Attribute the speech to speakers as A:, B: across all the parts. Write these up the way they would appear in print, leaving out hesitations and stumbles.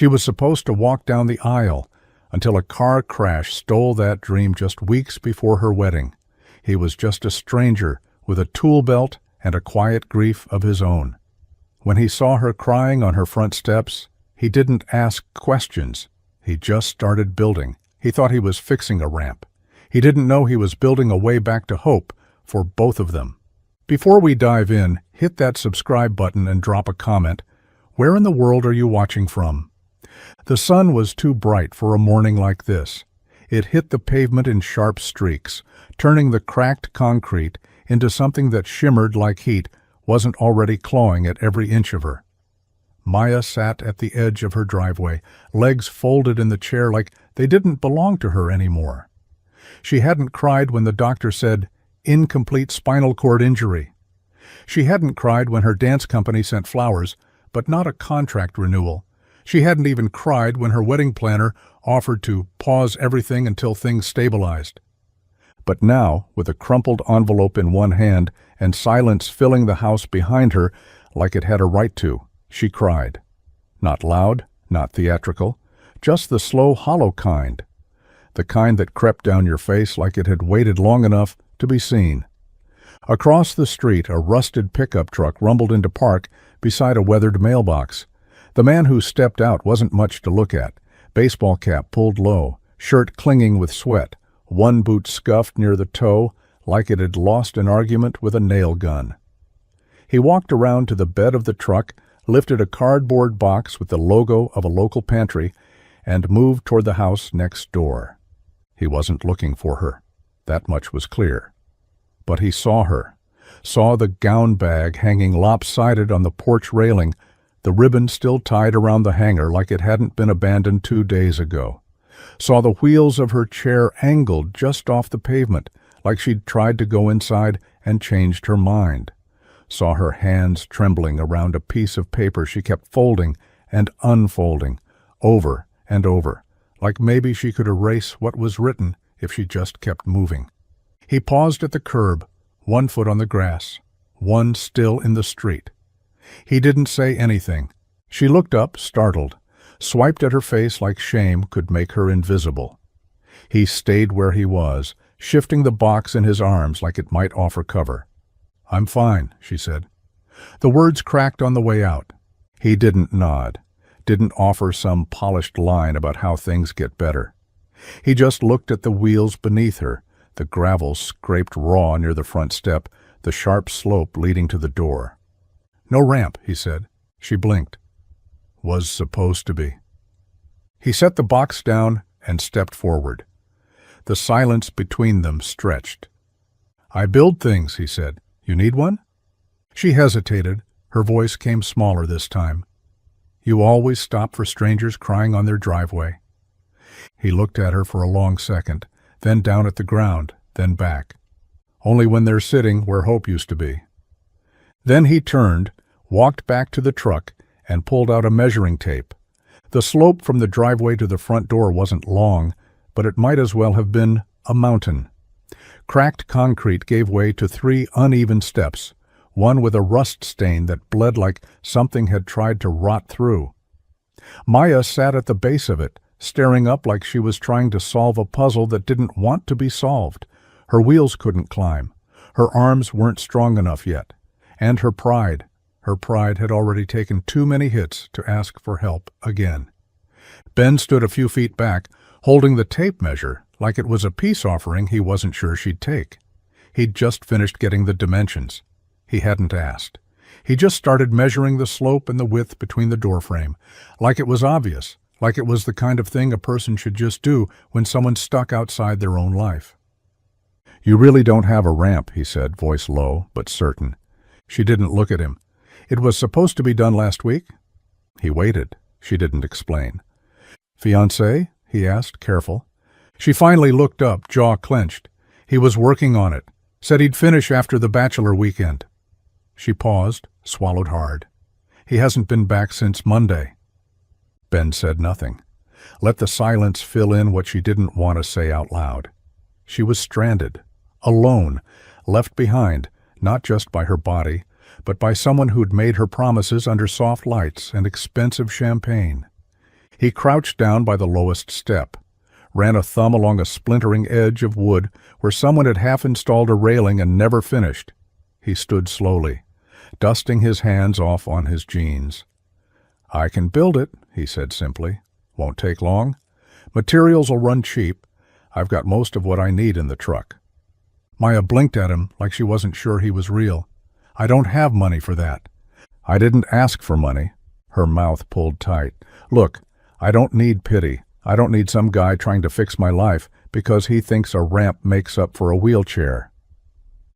A: She was supposed to walk down the aisle until a car crash stole that dream just weeks before her wedding. He was just a stranger with a tool belt and a quiet grief of his own. When he saw her crying on her front steps, he didn't ask questions. He just started building. He thought he was fixing a ramp. He didn't know he was building a way back to hope for both of them. Before we dive in, hit that subscribe button and drop a comment. Where in the world are you watching from? The sun was too bright for a morning like this. It hit the pavement in sharp streaks, turning the cracked concrete into something that shimmered like heat wasn't already clawing at every inch of her. Maya sat at the edge of her driveway, legs folded in the chair like they didn't belong to her anymore. She hadn't cried when the doctor said, "Incomplete spinal cord injury." She hadn't cried when her dance company sent flowers, but not a contract renewal. She hadn't even cried when her wedding planner offered to pause everything until things stabilized. But now, with a crumpled envelope in one hand and silence filling the house behind her like it had a right to, she cried. Not loud, not theatrical, just the slow, hollow kind. The kind that crept down your face like it had waited long enough to be seen. Across the street, a rusted pickup truck rumbled into park beside a weathered mailbox. The man who stepped out wasn't much to look at. Baseball cap pulled low, shirt clinging with sweat, one boot scuffed near the toe like it had lost an argument with a nail gun. He walked around to the bed of the truck, lifted a cardboard box with the logo of a local pantry, and moved toward the house next door. He wasn't looking for her. That much was clear. But he saw her, saw the gown bag hanging lopsided on the porch railing, the ribbon still tied around the hanger like it hadn't been abandoned 2 days ago. Saw the wheels of her chair angled just off the pavement, like she'd tried to go inside and changed her mind. Saw her hands trembling around a piece of paper she kept folding and unfolding, over and over, like maybe she could erase what was written if she just kept moving. He paused at the curb, one foot on the grass, one still in the street. He didn't say anything. She looked up, startled, swiped at her face like shame could make her invisible. He stayed where he was, shifting the box in his arms like it might offer cover. "I'm fine," she said. The words cracked on the way out. He didn't nod, didn't offer some polished line about how things get better. He just looked at the wheels beneath her, the gravel scraped raw near the front step, the sharp slope leading to the door. "No ramp," he said. She blinked. "Was supposed to be." He set the box down and stepped forward. The silence between them stretched. "I build things," he said. "You need one?" She hesitated. Her voice came smaller this time. "You always stop for strangers crying on their driveway." He looked at her for a long second, then down at the ground, then back. "Only when they're sitting where hope used to be." Then he turned, walked back to the truck, and pulled out a measuring tape. The slope from the driveway to the front door wasn't long, but it might as well have been a mountain. Cracked concrete gave way to 3 uneven steps, one with a rust stain that bled like something had tried to rot through. Maya sat at the base of it, staring up like she was trying to solve a puzzle that didn't want to be solved. Her wheels couldn't climb. Her arms weren't strong enough yet. And her pride had already taken too many hits to ask for help again. Ben stood a few feet back, holding the tape measure like it was a peace offering he wasn't sure she'd take. He'd just finished getting the dimensions. He hadn't asked. He just started measuring the slope and the width between the doorframe, like it was obvious, like it was the kind of thing a person should just do when someone's stuck outside their own life. "You really don't have a ramp," he said, voice low but certain. She didn't look at him. "It was supposed to be done last week?" He waited. She didn't explain. "Fiancé?" he asked, careful. She finally looked up, jaw clenched. He was working on it. Said he'd finish after the bachelor weekend. She paused, swallowed hard. "He hasn't been back since Monday." Ben said nothing. Let the silence fill in what she didn't want to say out loud. She was stranded, alone, left behind, not just by her body, but by someone who'd made her promises under soft lights and expensive champagne. He crouched down by the lowest step, ran a thumb along a splintering edge of wood where someone had half installed a railing and never finished. He stood slowly, dusting his hands off on his jeans. "I can build it," he said simply. "Won't take long. Materials will run cheap. I've got most of what I need in the truck." Maya blinked at him like she wasn't sure he was real. "I don't have money for that." "I didn't ask for money." Her mouth pulled tight. "Look, I don't need pity. I don't need some guy trying to fix my life because he thinks a ramp makes up for a wheelchair."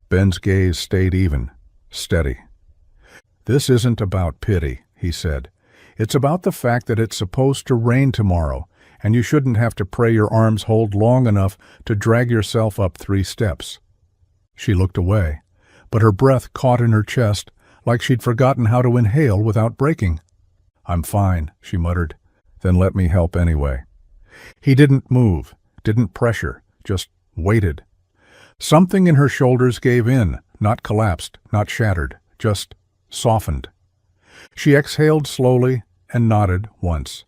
A: Ben's gaze stayed even, steady. "This isn't about pity," he said. "It's about the fact that it's supposed to rain tomorrow, and you shouldn't have to pray your arms hold long enough to drag yourself up 3 steps. She looked away, but her breath caught in her chest like she'd forgotten how to inhale without breaking. "I'm fine," she muttered. "Then let me help anyway." He didn't move, didn't pressure, just waited. Something in her shoulders gave in, not collapsed, not shattered, just softened. She exhaled slowly and nodded once.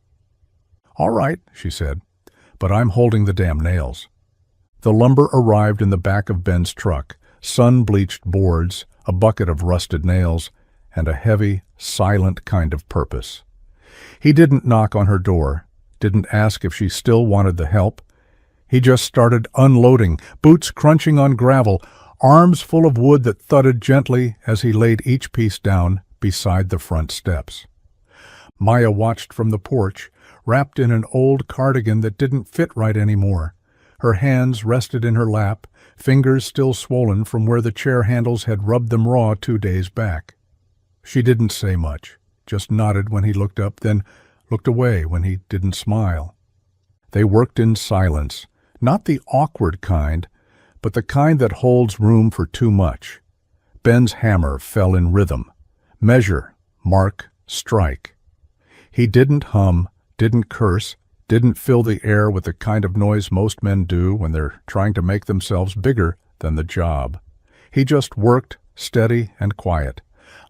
A: "All right," she said, "but I'm holding the damn nails." The lumber arrived in the back of Ben's truck, sun-bleached boards, a bucket of rusted nails, and a heavy, silent kind of purpose. He didn't knock on her door, didn't ask if she still wanted the help. He just started unloading, boots crunching on gravel, arms full of wood that thudded gently as he laid each piece down beside the front steps. Maya watched from the porch, wrapped in an old cardigan that didn't fit right anymore. Her hands rested in her lap, fingers still swollen from where the chair handles had rubbed them raw 2 days back. She didn't say much, just nodded when he looked up, then looked away when he didn't smile. They worked in silence, not the awkward kind, but the kind that holds room for too much. Ben's hammer fell in rhythm. Measure, mark, strike. He didn't hum, didn't curse, didn't fill the air with the kind of noise most men do when they're trying to make themselves bigger than the job. He just worked, steady and quiet,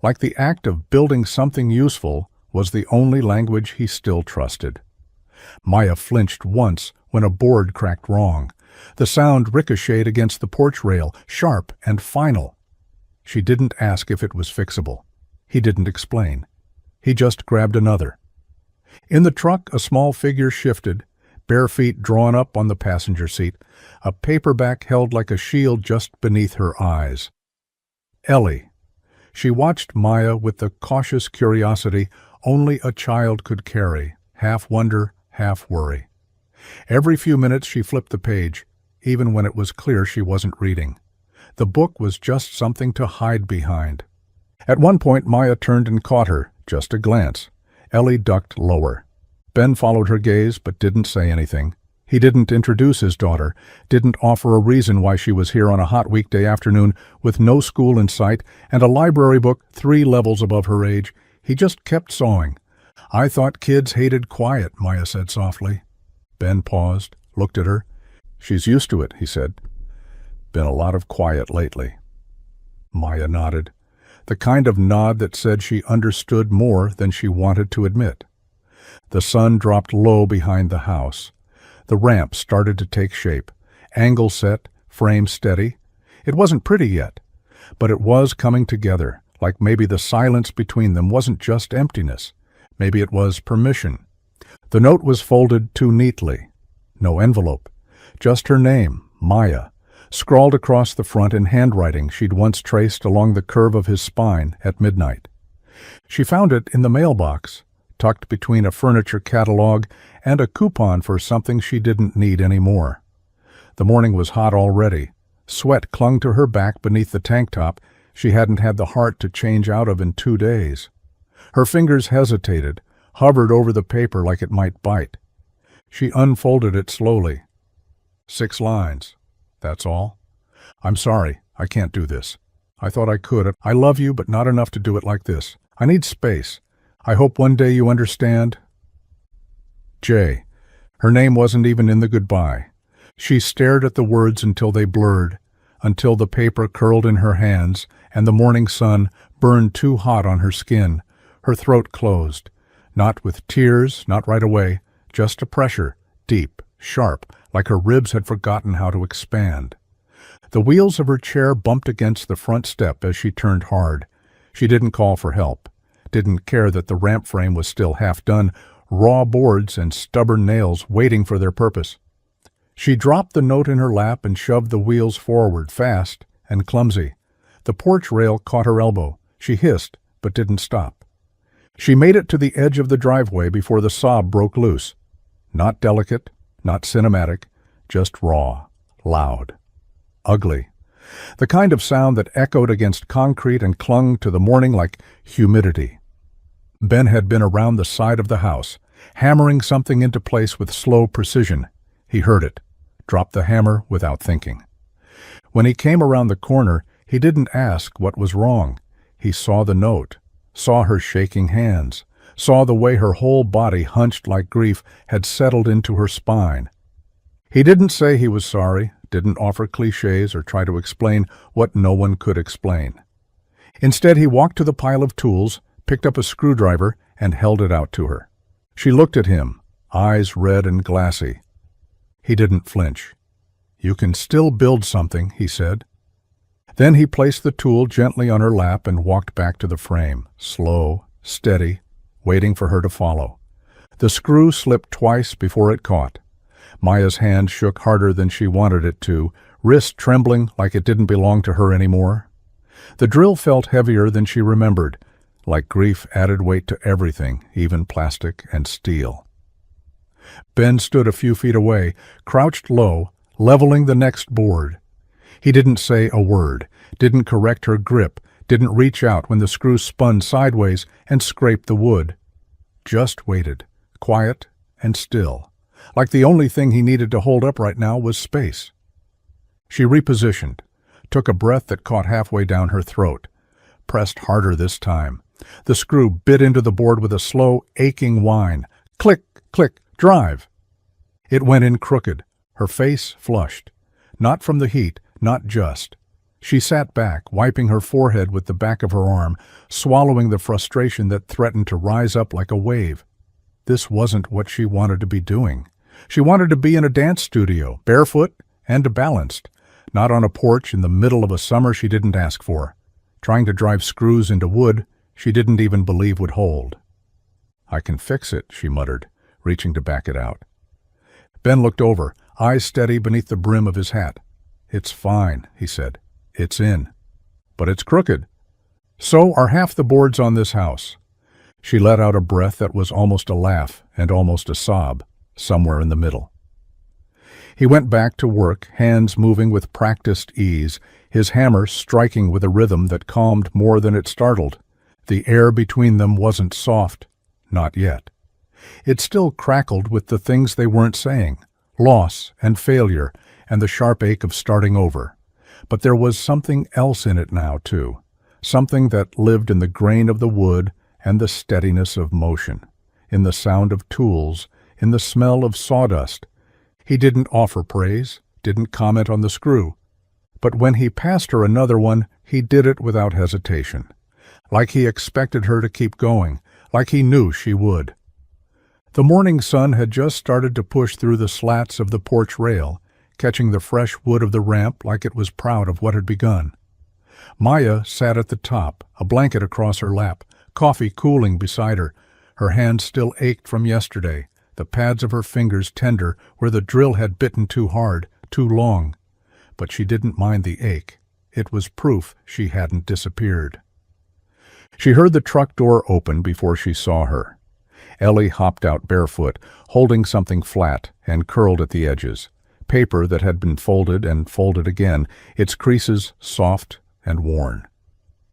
A: like the act of building something useful was the only language he still trusted. Maya flinched once when a board cracked wrong. The sound ricocheted against the porch rail, sharp and final. She didn't ask if it was fixable. He didn't explain. He just grabbed another. In the truck, a small figure shifted, bare feet drawn up on the passenger seat, a paperback held like a shield just beneath her eyes. Ellie. She watched Maya with the cautious curiosity only a child could carry, half wonder, half worry. Every few minutes she flipped the page, even when it was clear she wasn't reading. The book was just something to hide behind. At one point Maya turned and caught her, just a glance. Ellie ducked lower. Ben followed her gaze but didn't say anything. He didn't introduce his daughter, didn't offer a reason why she was here on a hot weekday afternoon with no school in sight and a library book 3 levels above her age. He just kept sawing. "I thought kids hated quiet," Maya said softly. Ben paused, looked at her. "She's used to it," he said. "Been a lot of quiet lately." Maya nodded, the kind of nod that said she understood more than she wanted to admit. The sun dropped low behind the house. The ramp started to take shape, angle set, frame steady. It wasn't pretty yet, but it was coming together, like maybe the silence between them wasn't just emptiness. Maybe it was permission. The note was folded too neatly. No envelope. Just her name, Maya, scrawled across the front in handwriting she'd once traced along the curve of his spine at midnight. She found it in the mailbox, tucked between a furniture catalog and a coupon for something she didn't need anymore. The morning was hot already. Sweat clung to her back beneath the tank top she hadn't had the heart to change out of in 2 days. Her fingers hesitated, hovered over the paper like it might bite. She unfolded it slowly. 6 lines. That's all. "I'm sorry, I can't do this. I thought I could. I love you, but not enough to do it like this. I need space. I hope one day you understand." J. Her name wasn't even in the goodbye. She stared at the words until they blurred, until the paper curled in her hands and the morning sun burned too hot on her skin. Her throat closed. Not with tears, not right away, just a pressure, deep, sharp, like her ribs had forgotten how to expand. The wheels of her chair bumped against the front step as she turned hard. She didn't call for help, didn't care that the ramp frame was still half done, raw boards and stubborn nails waiting for their purpose. She dropped the note in her lap and shoved the wheels forward, fast and clumsy. The porch rail caught her elbow. She hissed, but didn't stop. She made it to the edge of the driveway before the sob broke loose. Not delicate, not cinematic, just raw, loud, ugly. The kind of sound that echoed against concrete and clung to the morning like humidity. Ben had been around the side of the house, hammering something into place with slow precision. He heard it, dropped the hammer without thinking. When he came around the corner, he didn't ask what was wrong. He saw the note, saw her shaking hands, saw the way her whole body, hunched like grief, had settled into her spine. He didn't say he was sorry, didn't offer cliches or try to explain what no one could explain. Instead, he walked to the pile of tools, picked up a screwdriver, and held it out to her. She looked at him, eyes red and glassy. He didn't flinch. "You can still build something," he said. Then he placed the tool gently on her lap and walked back to the frame, slow, steady, waiting for her to follow. The screw slipped twice before it caught. Maya's hand shook harder than she wanted it to, wrist trembling like it didn't belong to her anymore. The drill felt heavier than she remembered, like grief added weight to everything, even plastic and steel. Ben stood a few feet away, crouched low, leveling the next board. He didn't say a word, didn't correct her grip, didn't reach out when the screw spun sideways and scraped the wood. Just waited, quiet and still, like the only thing he needed to hold up right now was space. She repositioned, took a breath that caught halfway down her throat, pressed harder this time. The screw bit into the board with a slow, aching whine. Click, click, drive. It went in crooked, her face flushed. Not from the heat, not just. She sat back, wiping her forehead with the back of her arm, swallowing the frustration that threatened to rise up like a wave. This wasn't what she wanted to be doing. She wanted to be in a dance studio, barefoot and balanced, not on a porch in the middle of a summer she didn't ask for, trying to drive screws into wood she didn't even believe would hold. "I can fix it," she muttered, reaching to back it out. Ben looked over, eyes steady beneath the brim of his hat. "It's fine," he said. "It's in. But it's crooked. So are half the boards on this house." She let out a breath that was almost a laugh and almost a sob, somewhere in the middle. He went back to work, hands moving with practiced ease, his hammer striking with a rhythm that calmed more than it startled. The air between them wasn't soft, not yet. It still crackled with the things they weren't saying, loss and failure and the sharp ache of starting over. But there was something else in it now, too, something that lived in the grain of the wood and the steadiness of motion, in the sound of tools, in the smell of sawdust. He didn't offer praise, didn't comment on the screw. But when he passed her another one, he did it without hesitation, like he expected her to keep going, like he knew she would. The morning sun had just started to push through the slats of the porch rail, catching the fresh wood of the ramp like it was proud of what had begun. Maya sat at the top, a blanket across her lap, coffee cooling beside her. Her hands still ached from yesterday, the pads of her fingers tender where the drill had bitten too hard, too long. But she didn't mind the ache. It was proof she hadn't disappeared. She heard the truck door open before she saw her. Ellie hopped out barefoot, holding something flat and curled at the edges, paper that had been folded and folded again, its creases soft and worn.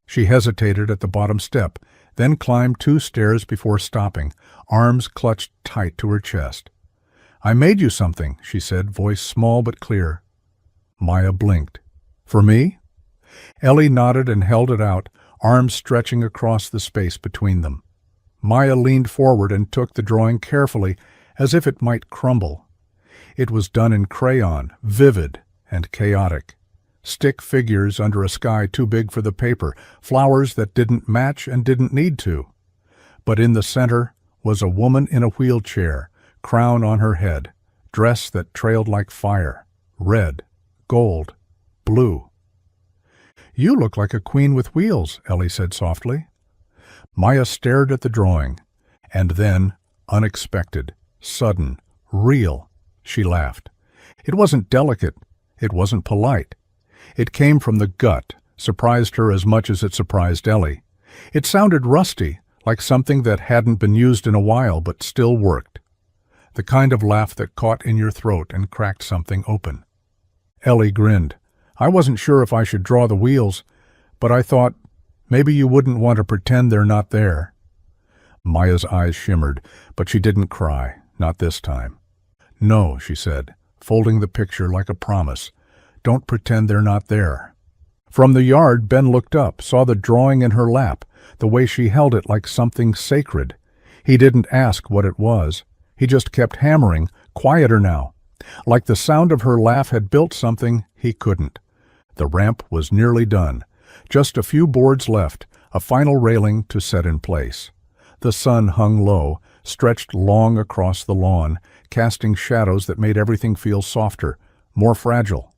A: She hesitated at the bottom step, then climbed 2 stairs before stopping, arms clutched tight to her chest. "I made you something," she said, voice small but clear. Maya blinked. "For me?" Ellie nodded and held it out, arms stretching across the space between them. Maya leaned forward and took the drawing carefully, as if it might crumble. It was done in crayon, vivid and chaotic. Stick figures under a sky too big for the paper, flowers that didn't match and didn't need to. But in the center was a woman in a wheelchair, crown on her head, dress that trailed like fire, red, gold, blue. "You look like a queen with wheels," Ellie said softly. Maya stared at the drawing, and then, unexpected, sudden, real, she laughed. It wasn't delicate. It wasn't polite. It came from the gut, surprised her as much as it surprised Ellie. It sounded rusty, like something that hadn't been used in a while but still worked. The kind of laugh that caught in your throat and cracked something open. Ellie grinned. "I wasn't sure if I should draw the wheels, but I thought maybe you wouldn't want to pretend they're not there." Maya's eyes shimmered, but she didn't cry, not this time. "No," she said, folding the picture like a promise. "Don't pretend they're not there." From the yard, Ben looked up, saw the drawing in her lap, the way she held it like something sacred. He didn't ask what it was. He just kept hammering, quieter now. Like the sound of her laugh had built something he couldn't. The ramp was nearly done. Just a few boards left, a final railing to set in place. The sun hung low, stretched long across the lawn, casting shadows that made everything feel softer, more fragile.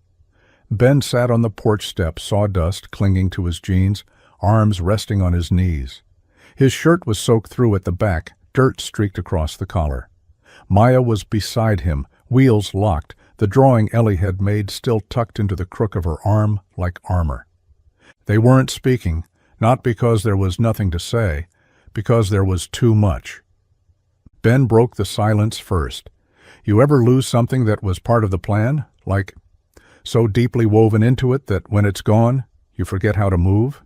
A: Ben sat on the porch step, sawdust clinging to his jeans, arms resting on his knees. His shirt was soaked through at the back, dirt streaked across the collar. Maya was beside him, wheels locked, the drawing Ellie had made still tucked into the crook of her arm like armor. They weren't speaking, not because there was nothing to say, because there was too much. Ben broke the silence first. "You ever lose something that was part of the plan? Like, so deeply woven into it that when it's gone, you forget how to move?"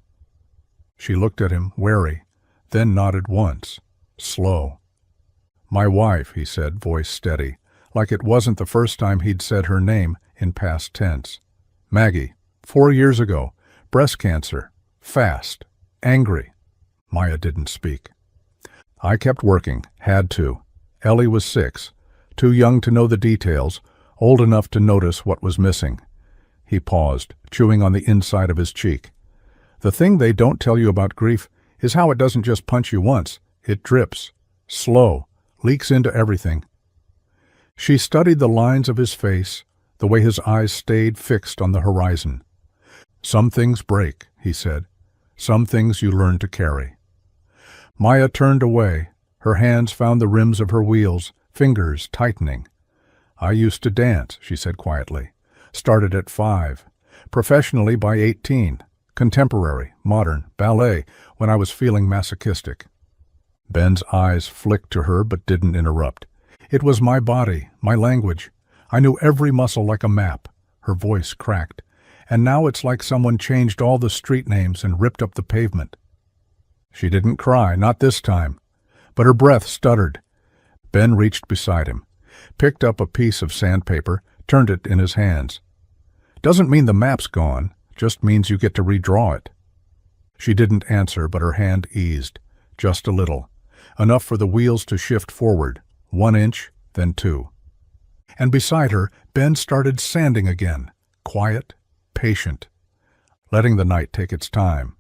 A: She looked at him, wary, then nodded once, slow. "My wife," he said, voice steady, like it wasn't the first time he'd said her name in past tense. "Maggie, 4 years ago, breast cancer, fast, angry." Maya didn't speak. "I kept working, had to. Ellie was 6, too young to know the details, old enough to notice what was missing." He paused, chewing on the inside of his cheek. "The thing they don't tell you about grief is how it doesn't just punch you once. It drips, slow, leaks into everything." She studied the lines of his face, the way his eyes stayed fixed on the horizon. "Some things break," he said. "Some things you learn to carry." Maya turned away. Her hands found the rims of her wheels, fingers tightening. "I used to dance," she said quietly. "Started at 5. Professionally by 18. Contemporary, modern, ballet, when I was feeling masochistic." Ben's eyes flicked to her but didn't interrupt. "It was my body, my language. I knew every muscle like a map." Her voice cracked. "And now it's like someone changed all the street names and ripped up the pavement." She didn't cry, not this time, but her breath stuttered. Ben reached beside him, picked up a piece of sandpaper, turned it in his hands. "Doesn't mean the map's gone, just means you get to redraw it." She didn't answer, but her hand eased, just a little, enough for the wheels to shift forward, 1 inch, then 2. And beside her, Ben started sanding again, quiet, patient, letting the night take its time.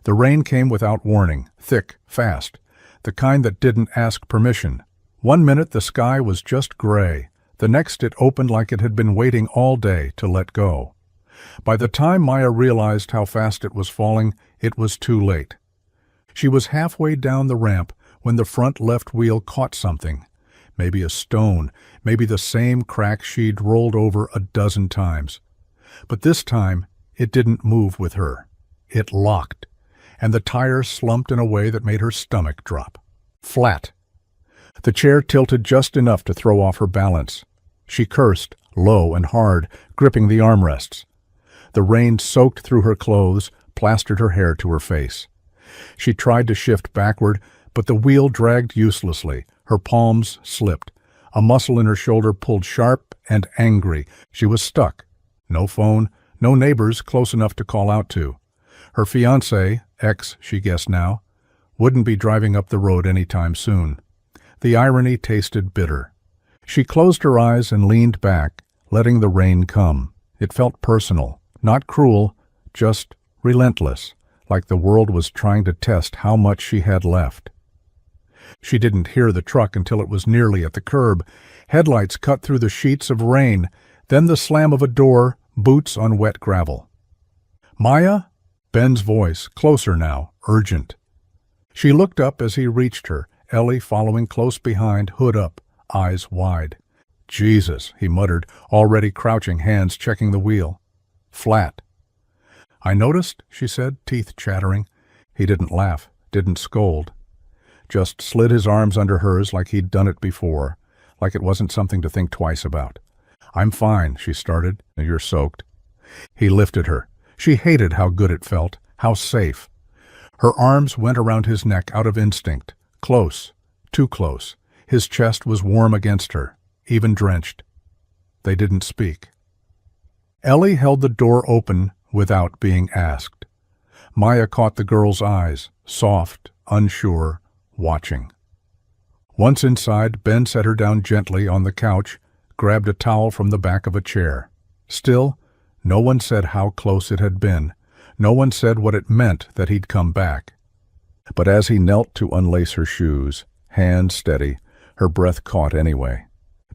A: The rain came without warning, thick, fast, the kind that didn't ask permission. 1 minute the sky was just gray, the next it opened like it had been waiting all day to let go. By the time Maya realized how fast it was falling, it was too late. She was halfway down the ramp when the front left wheel caught something. Maybe a stone, maybe the same crack she'd rolled over a dozen times. But this time, it didn't move with her. It locked, and the tire slumped in a way that made her stomach drop. Flat. The chair tilted just enough to throw off her balance. She cursed, low and hard, gripping the armrests. The rain soaked through her clothes, plastered her hair to her face. She tried to shift backward, but the wheel dragged uselessly. Her palms slipped. A muscle in her shoulder pulled sharp and angry. She was stuck. No phone, no neighbors close enough to call out to. Her fiancé, ex she guessed now, wouldn't be driving up the road any time soon. The irony tasted bitter. She closed her eyes and leaned back, letting the rain come. It felt personal, not cruel, just relentless, like the world was trying to test how much she had left. She didn't hear the truck until it was nearly at the curb. Headlights cut through the sheets of rain, then the slam of a door, boots on wet gravel. "Maya?" Ben's voice, closer now, urgent. She looked up as he reached her, Ellie following close behind, hood up, eyes wide. "Jesus," he muttered, already crouching, hands checking the wheel. Flat. "I noticed," she said, teeth chattering. He didn't laugh, didn't scold. Just slid his arms under hers like he'd done it before, like it wasn't something to think twice about. "I'm fine," she started. "You're soaked." He lifted her. She hated how good it felt, how safe. Her arms went around his neck out of instinct, close, too close. His chest was warm against her, even drenched. They didn't speak. Ellie held the door open without being asked. Maya caught the girl's eyes, soft, unsure, watching. Once inside, Ben set her down gently on the couch, grabbed a towel from the back of a chair. Still, no one said how close it had been. No one said what it meant that he'd come back. But as he knelt to unlace her shoes, hand steady, her breath caught anyway.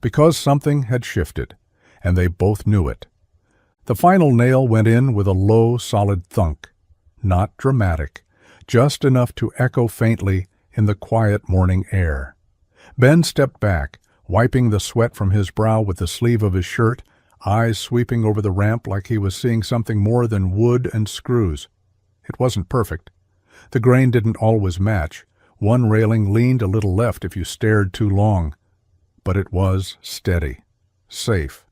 A: Because something had shifted, and they both knew it. The final nail went in with a low, solid thunk. Not dramatic, just enough to echo faintly in the quiet morning air. Ben stepped back, wiping the sweat from his brow with the sleeve of his shirt, eyes sweeping over the ramp like he was seeing something more than wood and screws. It wasn't perfect. The grain didn't always match. One railing leaned a little left if you stared too long. But it was steady, safe.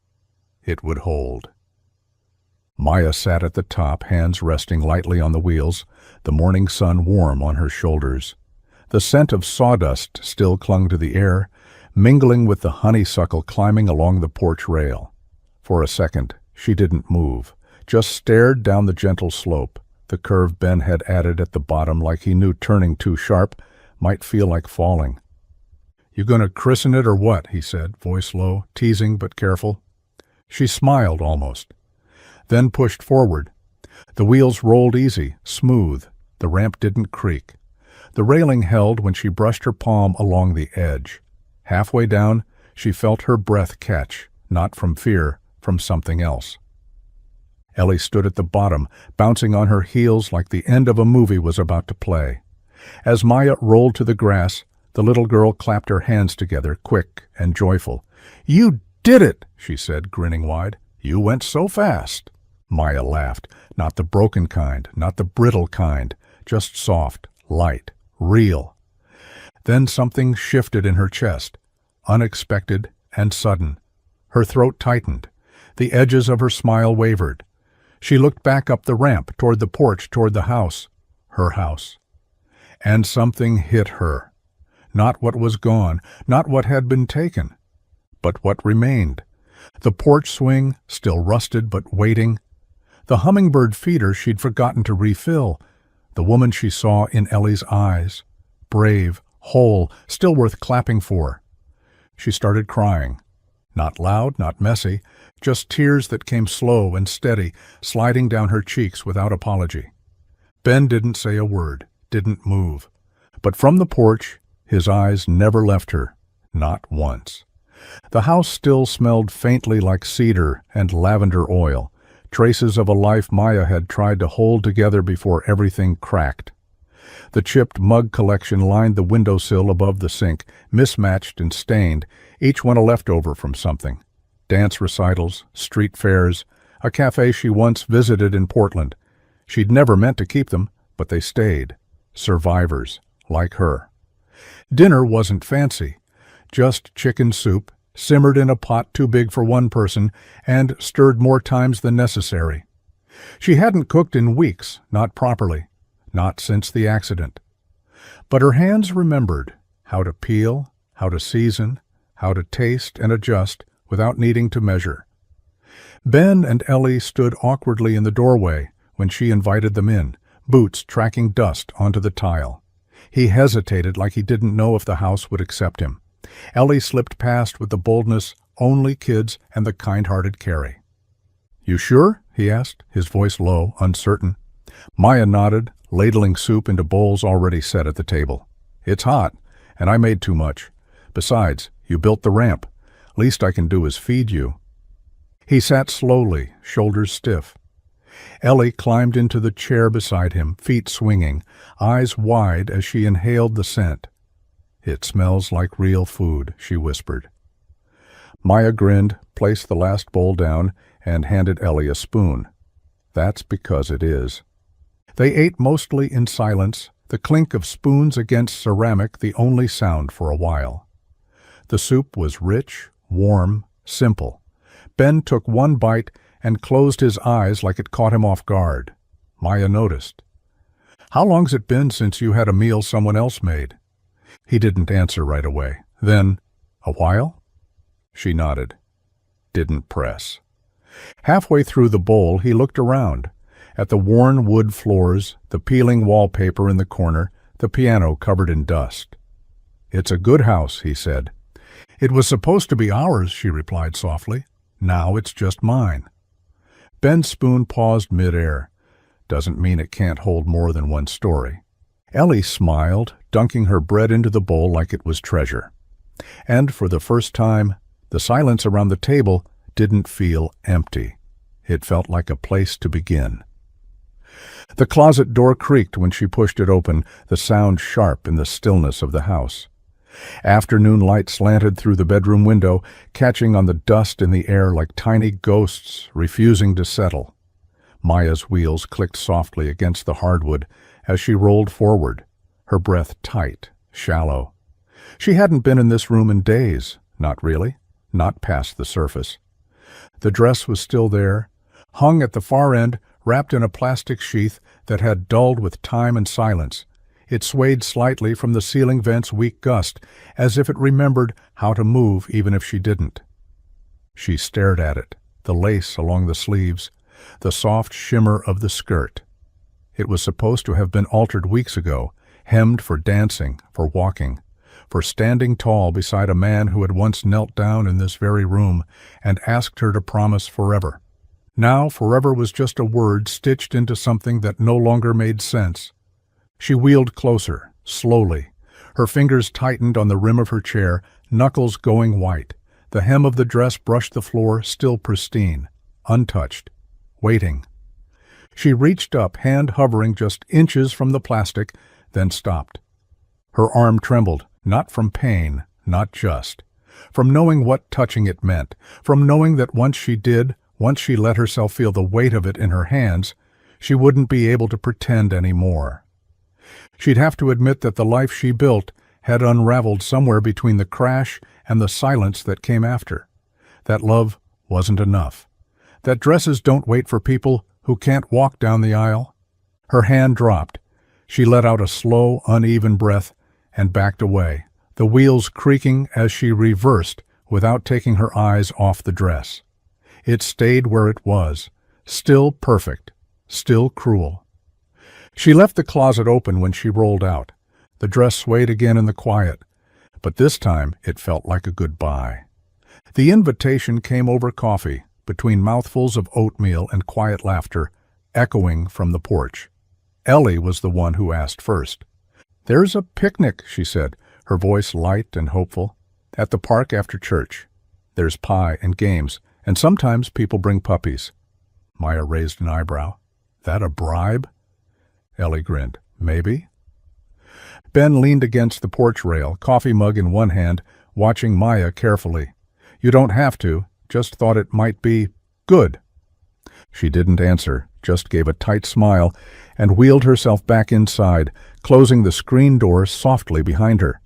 A: It would hold. Maya sat at the top, hands resting lightly on the wheels, the morning sun warm on her shoulders. The scent of sawdust still clung to the air, mingling with the honeysuckle climbing along the porch rail. For a second, she didn't move, just stared down the gentle slope, the curve Ben had added at the bottom like he knew turning too sharp might feel like falling. "You gonna christen it or what?" he said, voice low, teasing but careful. She smiled almost, then pushed forward. The wheels rolled easy, smooth. The ramp didn't creak. The railing held when she brushed her palm along the edge. Halfway down, she felt her breath catch, not from fear, from something else. Ellie stood at the bottom, bouncing on her heels like the end of a movie was about to play. As Maya rolled to the grass, the little girl clapped her hands together, quick and joyful. "You did it!" she said, grinning wide. "You went so fast." Maya laughed, not the broken kind, not the brittle kind, just soft, light, real. Then something shifted in her chest, unexpected and sudden. Her throat tightened. The edges of her smile wavered. She looked back up the ramp, toward the porch, toward the house, her house. And something hit her. Not what was gone, not what had been taken, but what remained. The porch swing, still rusted but waiting. The hummingbird feeder she'd forgotten to refill. The woman she saw in Ellie's eyes. Brave, whole, still worth clapping for. She started crying. Not loud, not messy, just tears that came slow and steady, sliding down her cheeks without apology. Ben didn't say a word, didn't move. But from the porch, his eyes never left her, not once. The house still smelled faintly like cedar and lavender oil, traces of a life Maya had tried to hold together before everything cracked. The chipped mug collection lined the windowsill above the sink, mismatched and stained, each one a leftover from something. Dance recitals, street fairs, a cafe she once visited in Portland. She'd never meant to keep them, but they stayed. Survivors, like her. Dinner wasn't fancy. Just chicken soup, simmered in a pot too big for one person, and stirred more times than necessary. She hadn't cooked in weeks, not properly, not since the accident. But her hands remembered how to peel, how to season, how to taste and adjust without needing to measure. Ben and Ellie stood awkwardly in the doorway when she invited them in, boots tracking dust onto the tile. He hesitated like he didn't know if the house would accept him. Ellie slipped past with the boldness only kids and the kind-hearted carry. "You sure?" he asked, his voice low, uncertain. Maya nodded, ladling soup into bowls already set at the table. "It's hot, And I made too much. Besides, you built the ramp. Least I can do is feed you." He sat slowly, shoulders stiff. Ellie climbed into the chair beside him, feet swinging, eyes wide as she inhaled the scent. "It smells like real food," she whispered. Maya grinned, placed the last bowl down, and handed Ellie a spoon. "That's because it is." They ate mostly in silence, the clink of spoons against ceramic the only sound for a while. The soup was rich, warm, simple. Ben took one bite and closed his eyes like it caught him off guard. Maya noticed. "How long's it been since you had a meal someone else made?" He didn't answer right away. Then, "A while?" She nodded. Didn't press. Halfway through the bowl, he looked around. At the worn wood floors, the peeling wallpaper in the corner, the piano covered in dust. "It's a good house," he said. "It was supposed to be ours," she replied softly. "Now it's just mine." Ben's spoon paused mid-air. Doesn't mean it can't hold more than one story. Ellie smiled, dunking her bread into the bowl like it was treasure. And for the first time, the silence around the table didn't feel empty. It felt like a place to begin. The closet door creaked when she pushed it open, the sound sharp in the stillness of the house. Afternoon light slanted through the bedroom window, catching on the dust in the air like tiny ghosts refusing to settle. Maya's wheels clicked softly against the hardwood as she rolled forward, her breath tight, shallow. She hadn't been in this room in days, not really, not past the surface. The dress was still there, hung at the far end, wrapped in a plastic sheath that had dulled with time and silence. It swayed slightly from the ceiling vent's weak gust, as if it remembered how to move even if she didn't. She stared at it, the lace along the sleeves, the soft shimmer of the skirt. It was supposed to have been altered weeks ago, hemmed for dancing, for walking, for standing tall beside a man who had once knelt down in this very room and asked her to promise forever. Now forever was just a word stitched into something that no longer made sense. She wheeled closer, slowly. Her fingers tightened on the rim of her chair, knuckles going white. The hem of the dress brushed the floor, still pristine, untouched, waiting. She reached up, hand hovering just inches from the plastic, then stopped. Her arm trembled, not from pain, not just. From knowing what touching it meant, from knowing that once she let herself feel the weight of it in her hands, she wouldn't be able to pretend anymore. She'd have to admit that the life she built had unraveled somewhere between the crash and the silence that came after. That love wasn't enough. That dresses don't wait for people who can't walk down the aisle. Her hand dropped. She let out a slow, uneven breath and backed away, the wheels creaking as she reversed without taking her eyes off the dress. It stayed where it was, still perfect, still cruel. She left the closet open when she rolled out. The dress swayed again in the quiet, but this time it felt like a goodbye. The invitation came over coffee, between mouthfuls of oatmeal and quiet laughter, echoing from the porch. Ellie was the one who asked first. "There's a picnic," she said, her voice light and hopeful, "at the park after church. There's pie and games, and sometimes people bring puppies." Maya raised an eyebrow. "That a bribe?" Ellie grinned. "Maybe." Ben leaned against the porch rail, coffee mug in one hand, watching Maya carefully. "You don't have to, just thought it might be good." She didn't answer, just gave a tight smile and wheeled herself back inside, closing the screen door softly behind her.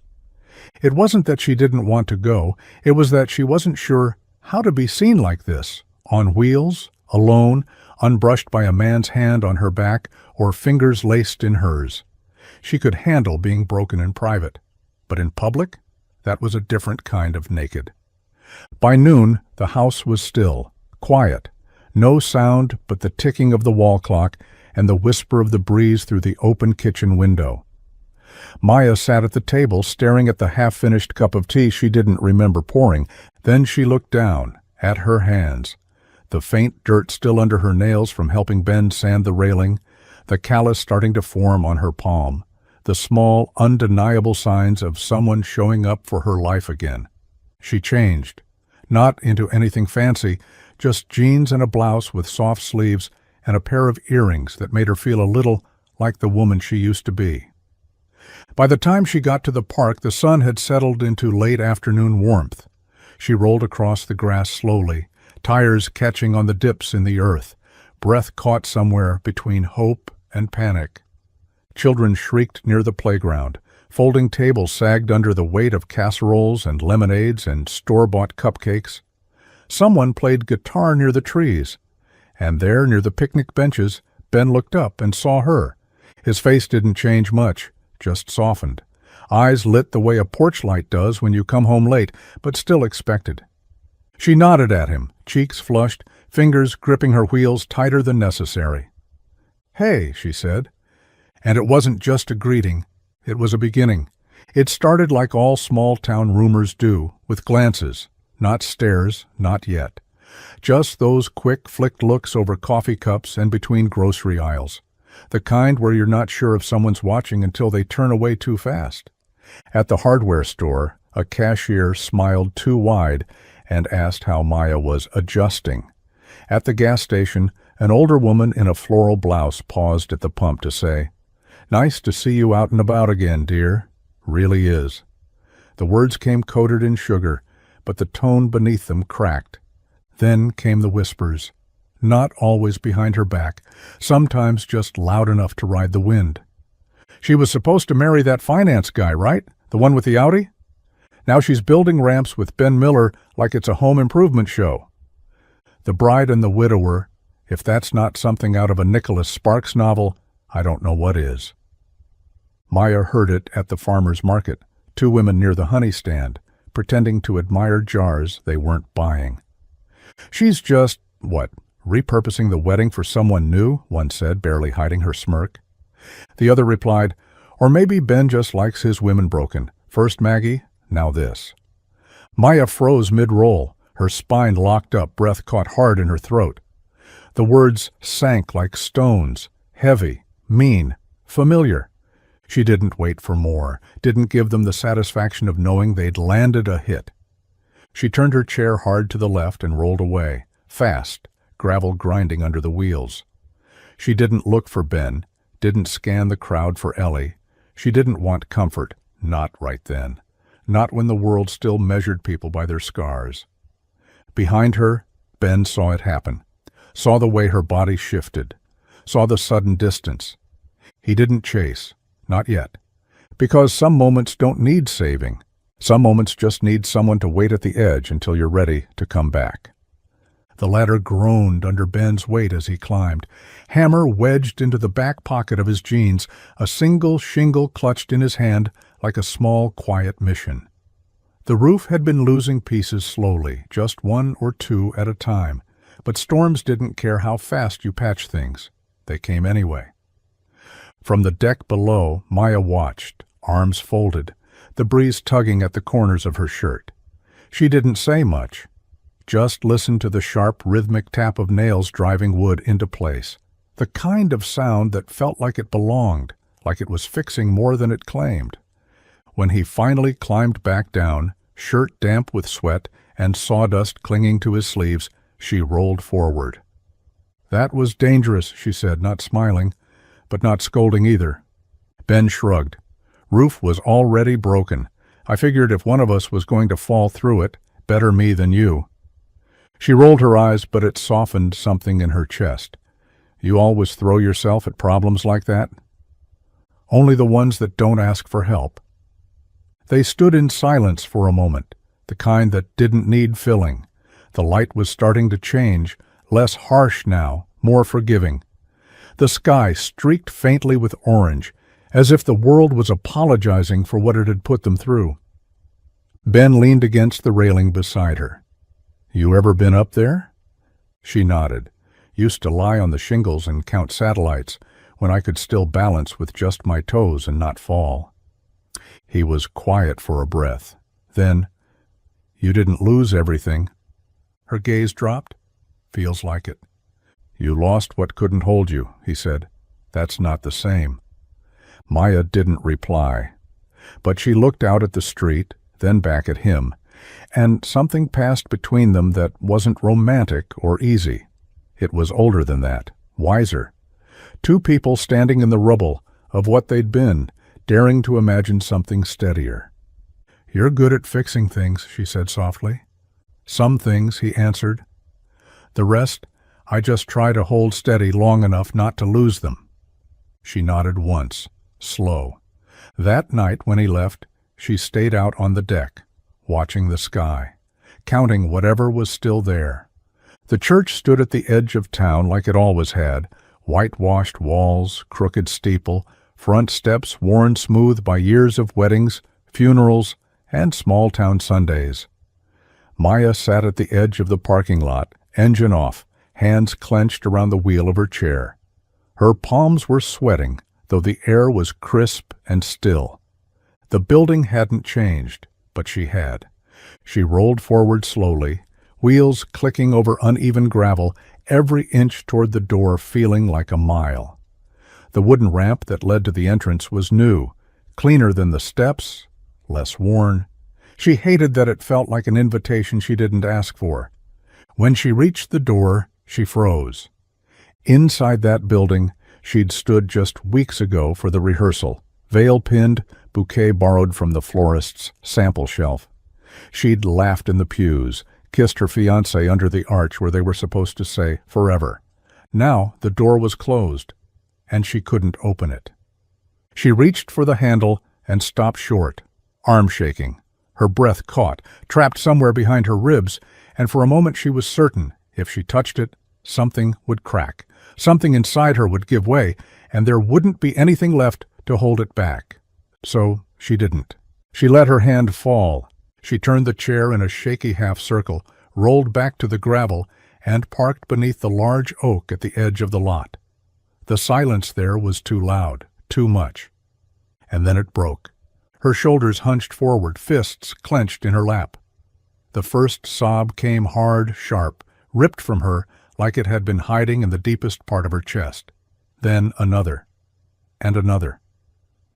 A: It wasn't that she didn't want to go, it was that she wasn't sure how to be seen like this, on wheels, alone, unbrushed by a man's hand on her back or fingers laced in hers. She could handle being broken in private, but in public, that was a different kind of naked. By noon, the house was still, quiet, no sound but the ticking of the wall clock and the whisper of the breeze through the open kitchen window. Maya sat at the table, staring at the half-finished cup of tea she didn't remember pouring. Then she looked down, at her hands, the faint dirt still under her nails from helping Ben sand the railing, the callus starting to form on her palm, the small, undeniable signs of someone showing up for her life again. She changed, not into anything fancy, just jeans and a blouse with soft sleeves and a pair of earrings that made her feel a little like the woman she used to be. By the time she got to the park, the sun had settled into late afternoon warmth. She rolled across the grass slowly, tires catching on the dips in the earth, breath caught somewhere between hope and panic. Children shrieked near the playground. Folding tables sagged under the weight of casseroles and lemonades and store-bought cupcakes. Someone played guitar near the trees. And there, near the picnic benches, Ben looked up and saw her. His face didn't change much, just softened. Eyes lit the way a porch light does when you come home late, but still expected. She nodded at him, cheeks flushed, fingers gripping her wheels tighter than necessary. "Hey," she said. And it wasn't just a greeting. It was a beginning. It started like all small-town rumors do, with glances, not stares, not yet. Just those quick, flicked looks over coffee cups and between grocery aisles. The kind where you're not sure if someone's watching until they turn away too fast. At the hardware store, a cashier smiled too wide and asked how Maya was adjusting. At the gas station, an older woman in a floral blouse paused at the pump to say, "Nice to see you out and about again, dear. Really is." The words came coated in sugar, but the tone beneath them cracked. Then came the whispers, not always behind her back, sometimes just loud enough to ride the wind. "She was supposed to marry that finance guy, right? The one with the Audi? Now she's building ramps with Ben Miller like it's a home improvement show." The bride and the widower, if that's not something out of a Nicholas Sparks novel, I don't know what is. Maya heard it at the farmer's market, two women near the honey stand, pretending to admire jars they weren't buying. "She's just, repurposing the wedding for someone new," one said, barely hiding her smirk. The other replied, "Or maybe Ben just likes his women broken. First Maggie, now this." Maya froze mid-roll, her spine locked up, breath caught hard in her throat. The words sank like stones, heavy, mean, familiar. She didn't wait for more, didn't give them the satisfaction of knowing they'd landed a hit. She turned her chair hard to the left and rolled away, fast, gravel grinding under the wheels. She didn't look for Ben, didn't scan the crowd for Ellie. She didn't want comfort, not right then, not when the world still measured people by their scars. Behind her, Ben saw it happen, saw the way her body shifted, saw the sudden distance. He didn't chase, not yet, because some moments don't need saving. Some moments just need someone to wait at the edge until you're ready to come back. The ladder groaned under Ben's weight as he climbed, hammer wedged into the back pocket of his jeans, a single shingle clutched in his hand like a small, quiet mission. The roof had been losing pieces slowly, just one or two at a time, but storms didn't care how fast you patch things. They came anyway. From the deck below, Maya watched, arms folded, the breeze tugging at the corners of her shirt. She didn't say much, just listened to the sharp, rhythmic tap of nails driving wood into place, the kind of sound that felt like it belonged, like it was fixing more than it claimed. When he finally climbed back down, shirt damp with sweat and sawdust clinging to his sleeves, she rolled forward. "That was dangerous," she said, not smiling, but not scolding either. Ben shrugged. "Roof was already broken. I figured if one of us was going to fall through it, better me than you." She rolled her eyes, but it softened something in her chest. "You always throw yourself at problems like that?" "Only the ones that don't ask for help." They stood in silence for a moment, the kind that didn't need filling. The light was starting to change, less harsh now, more forgiving. The sky streaked faintly with orange, as if the world was apologizing for what it had put them through. Ben leaned against the railing beside her. "You ever been up there?" She nodded. "Used to lie on the shingles and count satellites, when I could still balance with just my toes and not fall." He was quiet for a breath. Then, "You didn't lose everything." Her gaze dropped. "Feels like it." "You lost what couldn't hold you," he said. "That's not the same." Maya didn't reply, but she looked out at the street, then back at him, and something passed between them that wasn't romantic or easy. It was older than that, wiser. Two people standing in the rubble of what they'd been, daring to imagine something steadier. "You're good at fixing things," she said softly. "Some things," he answered. "The rest, I just try to hold steady long enough not to lose them." She nodded once, slow. That night when he left, she stayed out on the deck, watching the sky, counting whatever was still there. The church stood at the edge of town like it always had, whitewashed walls, crooked steeple, front steps worn smooth by years of weddings, funerals, and small-town Sundays. Maya sat at the edge of the parking lot, engine off, hands clenched around the wheel of her chair. Her palms were sweating, though the air was crisp and still. The building hadn't changed, but she had. She rolled forward slowly, wheels clicking over uneven gravel, every inch toward the door feeling like a mile. The wooden ramp that led to the entrance was new, cleaner than the steps, less worn. She hated that it felt like an invitation she didn't ask for. When she reached the door, she froze. Inside that building, she'd stood just weeks ago for the rehearsal, veil pinned, bouquet borrowed from the florist's sample shelf. She'd laughed in the pews, kissed her fiancé under the arch where they were supposed to say forever. Now the door was closed, and she couldn't open it. She reached for the handle and stopped short, arm shaking, her breath caught, trapped somewhere behind her ribs, and for a moment she was certain, if she touched it, something would crack. Something inside her would give way, and there wouldn't be anything left to hold it back. So she didn't. She let her hand fall. She turned the chair in a shaky half-circle, rolled back to the gravel, and parked beneath the large oak at the edge of the lot. The silence there was too loud, too much. And then it broke. Her shoulders hunched forward, fists clenched in her lap. The first sob came hard, sharp, ripped from her like it had been hiding in the deepest part of her chest. Then another, and another.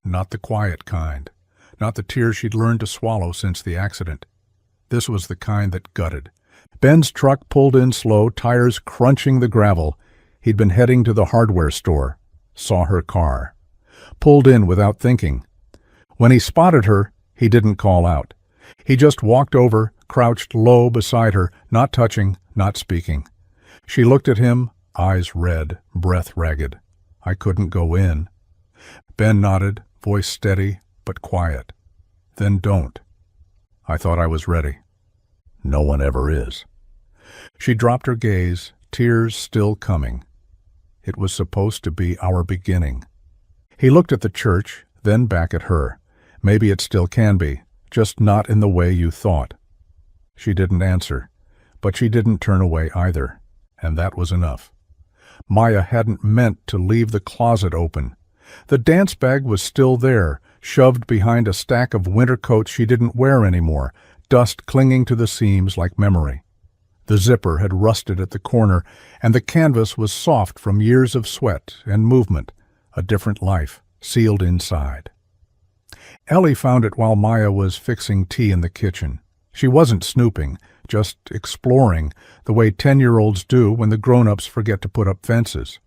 A: Not the quiet kind, not the tears she'd learned to swallow since the accident. This was the kind that gutted. Ben's truck pulled in slow, tires crunching the gravel. He'd been heading to the hardware store, saw her car. Pulled in without thinking. When he spotted her, he didn't call out. He just walked over, crouched low beside her, not touching, not speaking. She looked at him, eyes red, breath ragged. "I couldn't go in." Ben nodded, voice steady but quiet. "Then don't." "I thought I was ready." "No one ever is." She dropped her gaze, tears still coming. It was supposed to be our beginning. He looked at the church, then back at her. Maybe it still can be, just not in the way you thought. She didn't answer, but she didn't turn away either, and that was enough. Maya hadn't meant to leave the closet open. The dance bag was still there, shoved behind a stack of winter coats she didn't wear anymore, dust clinging to the seams like memory. The zipper had rusted at the corner, and the canvas was soft from years of sweat and movement, a different life sealed inside. Ellie found it while Maya was fixing tea in the kitchen. She wasn't snooping, just exploring, the way 10-year-olds do when the grown-ups forget to put up fences.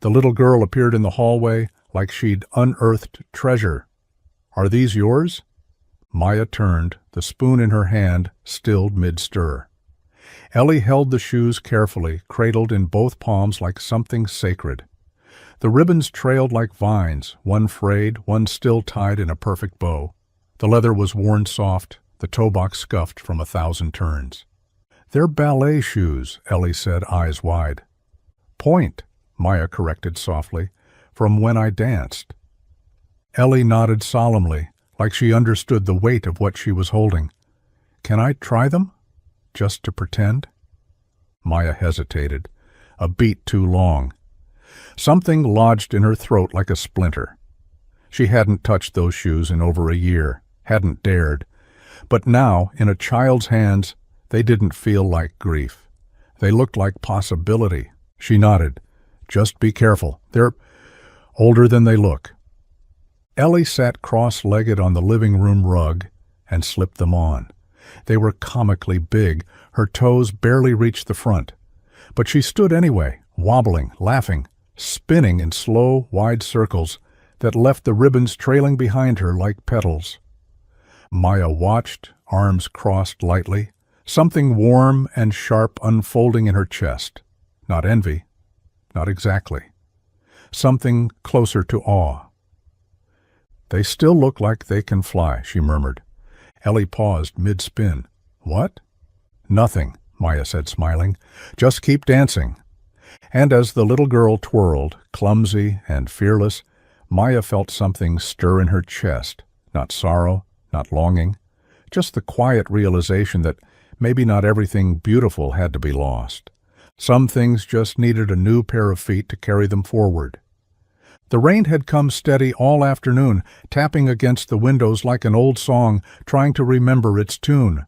A: The little girl appeared in the hallway like she'd unearthed treasure. "Are these yours?" Maya turned, the spoon in her hand, stilled mid-stir. Ellie held the shoes carefully, cradled in both palms like something sacred. The ribbons trailed like vines, one frayed, one still tied in a perfect bow. The leather was worn soft, the toe box scuffed from 1,000 turns. "They're ballet shoes," Ellie said, eyes wide. "Point," Maya corrected softly, "from when I danced." Ellie nodded solemnly, like she understood the weight of what she was holding. "Can I try them? Just to pretend?" Maya hesitated, a beat too long. Something lodged in her throat like a splinter. She hadn't touched those shoes in over a year, hadn't dared. But now, in a child's hands, they didn't feel like grief. They looked like possibility. She nodded. "Just be careful. They're older than they look." Ellie sat cross-legged on the living room rug and slipped them on. They were comically big. Her toes barely reached the front. But she stood anyway, wobbling, laughing, spinning in slow, wide circles that left the ribbons trailing behind her like petals. Maya watched, arms crossed lightly, something warm and sharp unfolding in her chest. Not envy. Not exactly. Something closer to awe. "They still look like they can fly," she murmured. Ellie paused mid-spin. "What?" "Nothing," Maya said, smiling. "Just keep dancing." And as the little girl twirled, clumsy and fearless, Maya felt something stir in her chest. Not sorrow, not longing, just the quiet realization that maybe not everything beautiful had to be lost. Some things just needed a new pair of feet to carry them forward. The rain had come steady all afternoon, tapping against the windows like an old song, trying to remember its tune.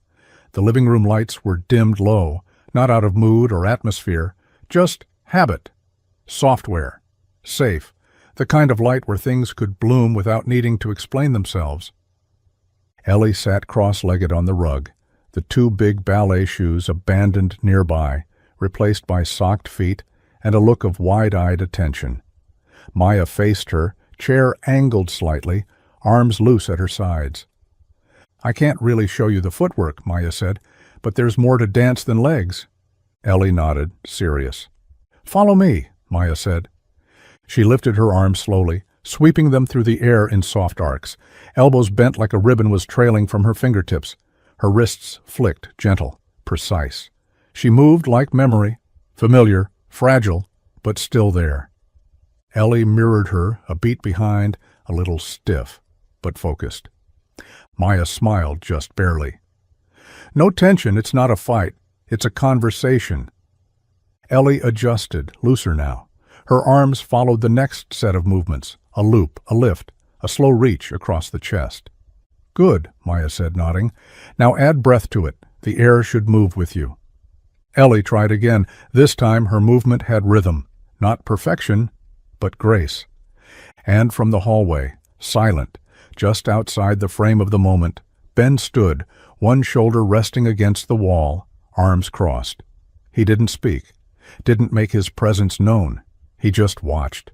A: The living room lights were dimmed low, not out of mood or atmosphere, just habit, software, safe, the kind of light where things could bloom without needing to explain themselves. Ellie sat cross-legged on the rug, the two big ballet shoes abandoned nearby, replaced by socked feet and a look of wide-eyed attention. Maya faced her, chair angled slightly, arms loose at her sides. "I can't really show you the footwork," Maya said, "but there's more to dance than legs." Ellie nodded, serious. "Follow me," Maya said. She lifted her arms slowly, sweeping them through the air in soft arcs. Elbows bent like a ribbon was trailing from her fingertips. Her wrists flicked, gentle, precise. She moved like memory, familiar, fragile, but still there. Ellie mirrored her, a beat behind, a little stiff, but focused. Maya smiled just barely. "No tension, it's not a fight. It's a conversation." Ellie adjusted, looser now. Her arms followed the next set of movements, a loop, a lift, a slow reach across the chest. "Good," Maya said, nodding. "Now add breath to it. The air should move with you." Ellie tried again. This time her movement had rhythm, not perfection, but grace. And from the hallway, silent, just outside the frame of the moment, Ben stood, one shoulder resting against the wall, arms crossed. He didn't speak, didn't make his presence known. He just watched.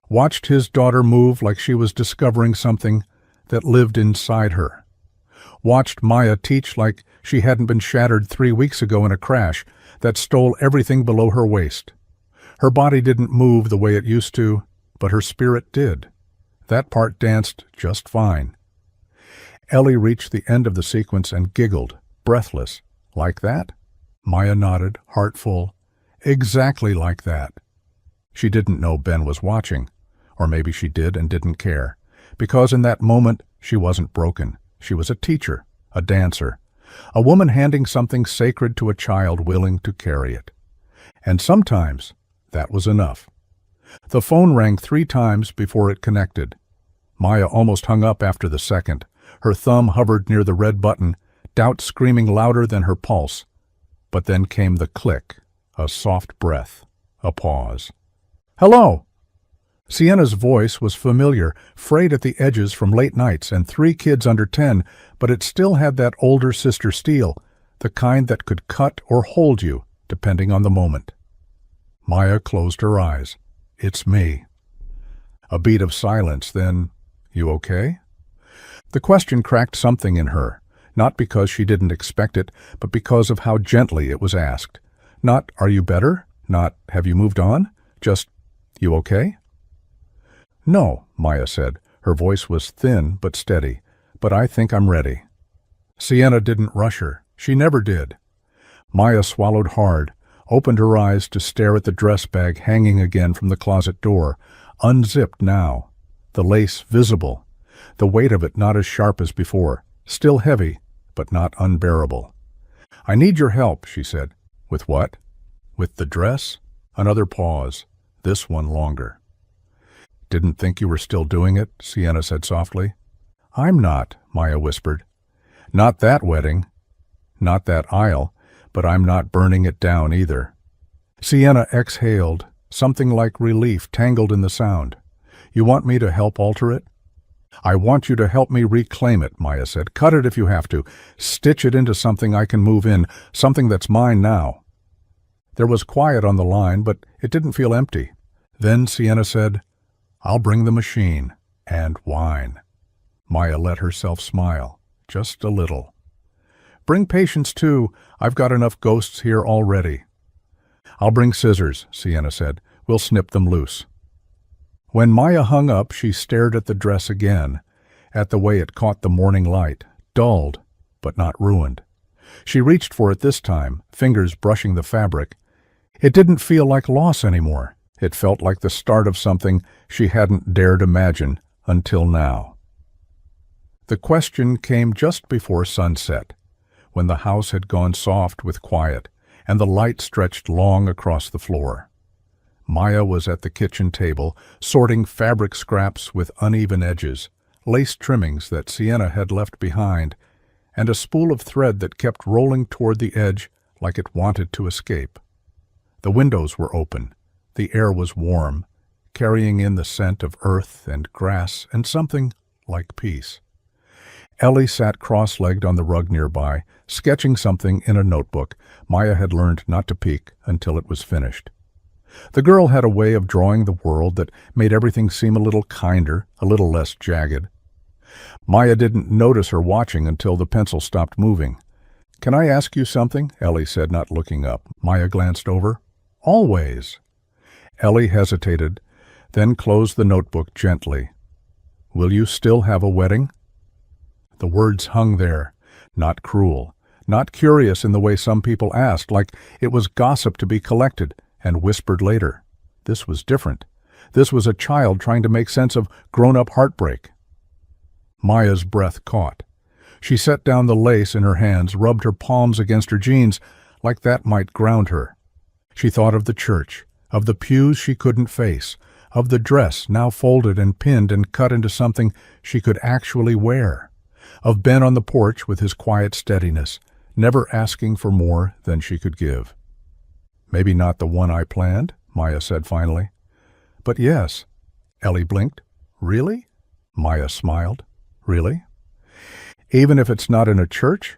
A: Watched his daughter move like she was discovering something that lived inside her. Watched Maya teach like she hadn't been shattered 3 weeks ago in a crash that stole everything below her waist. Her body didn't move the way it used to, but her spirit did. That part danced just fine. Ellie reached the end of the sequence and giggled, breathless. "Like that?" Maya nodded, heart full. "Exactly like that." She didn't know Ben was watching, or maybe she did and didn't care, because in that moment she wasn't broken. She was a teacher, a dancer, a woman handing something sacred to a child willing to carry it. And sometimes that was enough. The phone rang 3 times before it connected. Maya almost hung up after the second. Her thumb hovered near the red button, doubt screaming louder than her pulse. But then came the click, a soft breath, a pause. "Hello!" Sienna's voice was familiar, frayed at the edges from late nights and 3 kids under 10, but it still had that older sister steel, the kind that could cut or hold you, depending on the moment. Maya closed her eyes. "It's me." A beat of silence, then, "You okay?" The question cracked something in her, not because she didn't expect it, but because of how gently it was asked. Not, "Are you better?" Not, "Have you moved on?" Just, "You okay?" "No," Maya said. Her voice was thin but steady. "But I think I'm ready." Sienna didn't rush her. She never did. Maya swallowed hard, opened her eyes to stare at the dress bag hanging again from the closet door, unzipped now, the lace visible, the weight of it not as sharp as before, still heavy, but not unbearable. "I need your help," she said. "With what?" "With the dress?" Another pause, this one longer. "Didn't think you were still doing it," Sienna said softly. "I'm not," Maya whispered. "Not that wedding, not that aisle, but I'm not burning it down either." Sienna exhaled, something like relief tangled in the sound. "You want me to help alter it?" I want you to help me reclaim it, Maya said. Cut it if you have to. Stitch it into something I can move in, something that's mine now. There was quiet on the line, but it didn't feel empty. Then Sienna said, I'll bring the machine and wine. Maya let herself smile, just a little. Bring patience too. I've got enough ghosts here already. I'll bring scissors, Sienna said. We'll snip them loose. When Maya hung up, she stared at the dress again, at the way it caught the morning light, dulled, but not ruined. She reached for it this time, fingers brushing the fabric. It didn't feel like loss anymore. It felt like the start of something she hadn't dared imagine until now. The question came just before sunset, when the house had gone soft with quiet, and the light stretched long across the floor. Maya was at the kitchen table, sorting fabric scraps with uneven edges, lace trimmings that Sienna had left behind, and a spool of thread that kept rolling toward the edge like it wanted to escape. The windows were open. The air was warm, carrying in the scent of earth and grass and something like peace. Ellie sat cross-legged on the rug nearby, sketching something in a notebook. Maya had learned not to peek until it was finished. The girl had a way of drawing the world that made everything seem a little kinder, a little less jagged. Maya didn't notice her watching until the pencil stopped moving. "Can I ask you something?" Ellie said, not looking up. Maya glanced over. "Always." Ellie hesitated, then closed the notebook gently. "Will you still have a wedding?" The words hung there, not cruel, not curious in the way some people asked, like it was gossip to be collected and whispered later. This was different. This was a child trying to make sense of grown-up heartbreak. Maya's breath caught. She set down the lace in her hands, rubbed her palms against her jeans, like that might ground her. She thought of the church, of the pews she couldn't face, of the dress now folded and pinned and cut into something she could actually wear, of Ben on the porch with his quiet steadiness, never asking for more than she could give. "Maybe not the one I planned," Maya said finally. "But yes." Ellie blinked. "Really?" Maya smiled. "Really? Even if it's not in a church?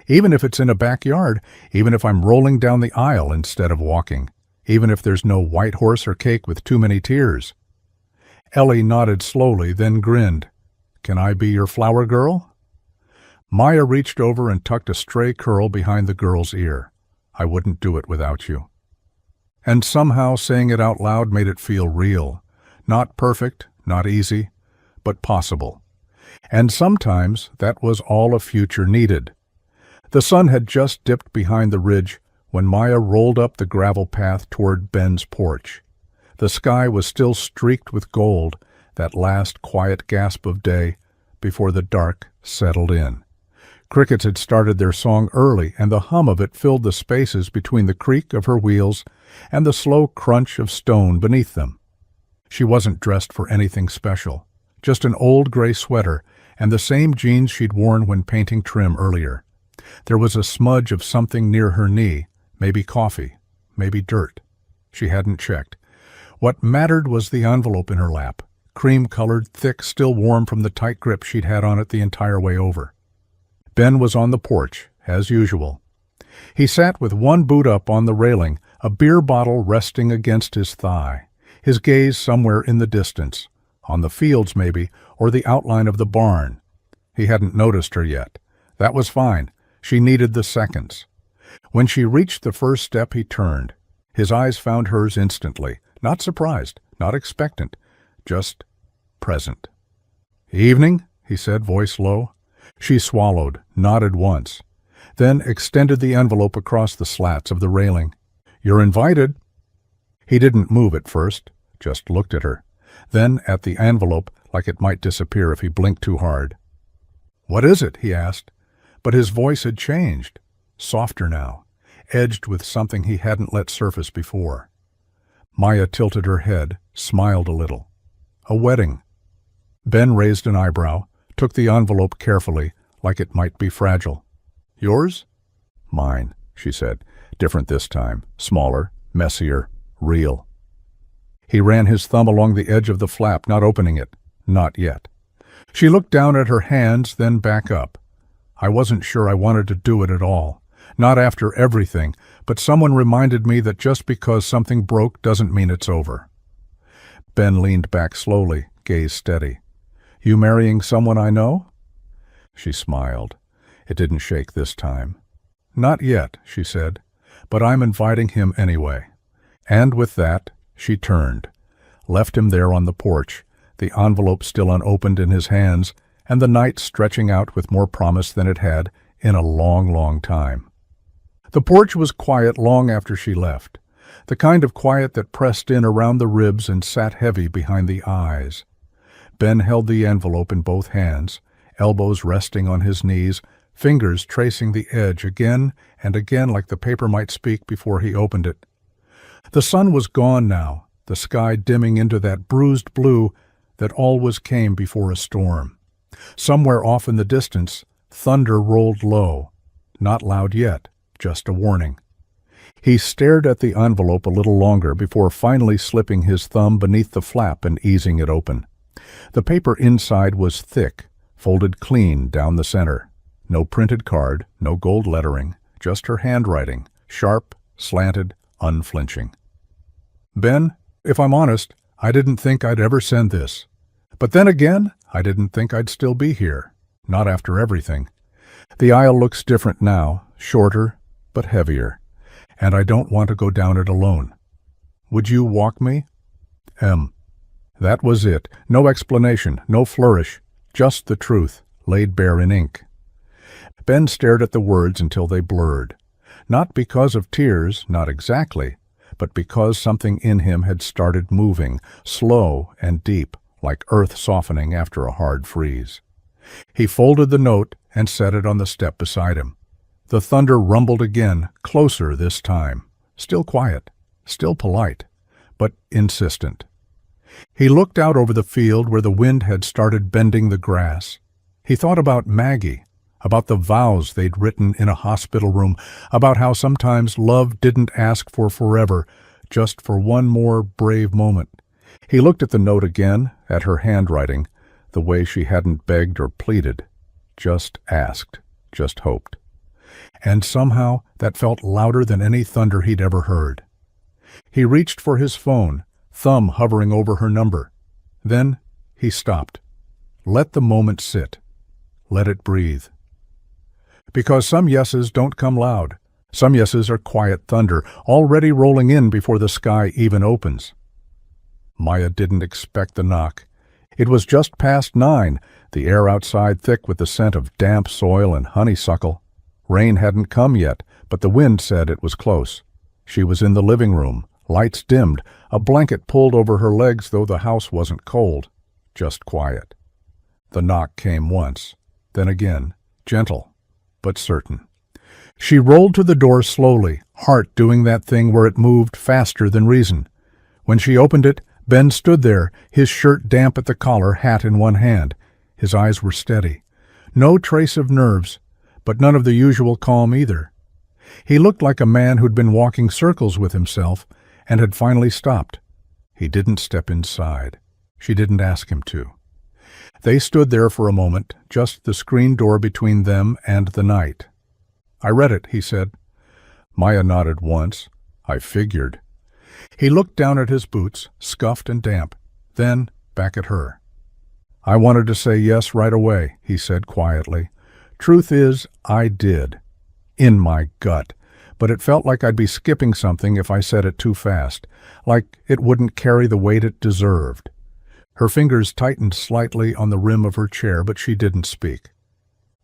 A: Even if it's in a backyard? Even if I'm rolling down the aisle instead of walking? Even if there's no white horse or cake with too many tears?" Ellie nodded slowly, then grinned. "Can I be your flower girl?" Maya reached over and tucked a stray curl behind the girl's ear. "I wouldn't do it without you." And somehow saying it out loud made it feel real. Not perfect, not easy, but possible. And sometimes that was all a future needed. The sun had just dipped behind the ridge when Maya rolled up the gravel path toward Ben's porch. The sky was still streaked with gold, that last quiet gasp of day before the dark settled in. Crickets had started their song early, and the hum of it filled the spaces between the creak of her wheels and the slow crunch of stone beneath them. She wasn't dressed for anything special, just an old gray sweater and the same jeans she'd worn when painting trim earlier. There was a smudge of something near her knee, maybe coffee, maybe dirt. She hadn't checked. What mattered was the envelope in her lap, cream-colored, thick, still warm from the tight grip she'd had on it the entire way over. Ben was on the porch, as usual. He sat with one boot up on the railing, a beer bottle resting against his thigh, his gaze somewhere in the distance, on the fields maybe, or the outline of the barn. He hadn't noticed her yet. That was fine. She needed the seconds. When she reached the first step, he turned. His eyes found hers instantly, not surprised, not expectant, just present. "Evening," he said, voice low. She swallowed, nodded once, then extended the envelope across the slats of the railing. "You're invited." He didn't move at first, just looked at her, then at the envelope like it might disappear if he blinked too hard. "What is it?" he asked, but his voice had changed, softer now, edged with something he hadn't let surface before. Maya tilted her head, smiled a little. "A wedding." Ben raised an eyebrow, took the envelope carefully, like it might be fragile. "Yours?" "Mine," she said, different this time, smaller, messier, real. He ran his thumb along the edge of the flap, not opening it. Not yet. She looked down at her hands, then back up. I wasn't sure I wanted to do it at all. Not after everything, but someone reminded me that just because something broke doesn't mean it's over. Ben leaned back slowly, gaze steady. You marrying someone I know? She smiled. It didn't shake this time. Not yet, she said, but I'm inviting him anyway. And with that, she turned, left him there on the porch, the envelope still unopened in his hands, and the night stretching out with more promise than it had in a long, long time. The porch was quiet long after she left, the kind of quiet that pressed in around the ribs and sat heavy behind the eyes. Ben held the envelope in both hands, elbows resting on his knees, fingers tracing the edge again and again like the paper might speak before he opened it. The sun was gone now, the sky dimming into that bruised blue that always came before a storm. Somewhere off in the distance, thunder rolled low, not loud yet, just a warning. He stared at the envelope a little longer before finally slipping his thumb beneath the flap and easing it open. The paper inside was thick, folded clean down the center. No printed card, no gold lettering, just her handwriting, sharp, slanted, unflinching. Ben, if I'm honest, I didn't think I'd ever send this. But then again, I didn't think I'd still be here. Not after everything. The aisle looks different now, shorter, but heavier. And I don't want to go down it alone. Would you walk me? M. That was it. No explanation, no flourish. Just the truth, laid bare in ink. Ben stared at the words until they blurred. Not because of tears, not exactly, but because something in him had started moving, slow and deep, like earth softening after a hard freeze. He folded the note and set it on the step beside him. The thunder rumbled again, closer this time. Still quiet, still polite, but insistent. He looked out over the field where the wind had started bending the grass. He thought about Maggie, about the vows they'd written in a hospital room, about how sometimes love didn't ask for forever, just for one more brave moment. He looked at the note again, at her handwriting, the way she hadn't begged or pleaded, just asked, just hoped. And somehow that felt louder than any thunder he'd ever heard. He reached for his phone, thumb hovering over her number. Then he stopped. Let the moment sit. Let it breathe. Because some yeses don't come loud. Some yeses are quiet thunder, already rolling in before the sky even opens. Maya didn't expect the knock. It was just past 9, the air outside thick with the scent of damp soil and honeysuckle. Rain hadn't come yet, but the wind said it was close. She was in the living room, lights dimmed, a blanket pulled over her legs though the house wasn't cold, just quiet. The knock came once, then again, gentle, but certain. She rolled to the door slowly, heart doing that thing where it moved faster than reason. When she opened it, Ben stood there, his shirt damp at the collar, hat in one hand. His eyes were steady. No trace of nerves, but none of the usual calm either. He looked like a man who'd been walking circles with himself and had finally stopped. He didn't step inside. She didn't ask him to. They stood there for a moment, just the screen door between them and the night. I read it, he said. Maya nodded once. I figured. He looked down at his boots, scuffed and damp, then back at her. I wanted to say yes right away, he said quietly. Truth is, I did. In my gut. But it felt like I'd be skipping something if I said it too fast, like it wouldn't carry the weight it deserved. Her fingers tightened slightly on the rim of her chair, but she didn't speak.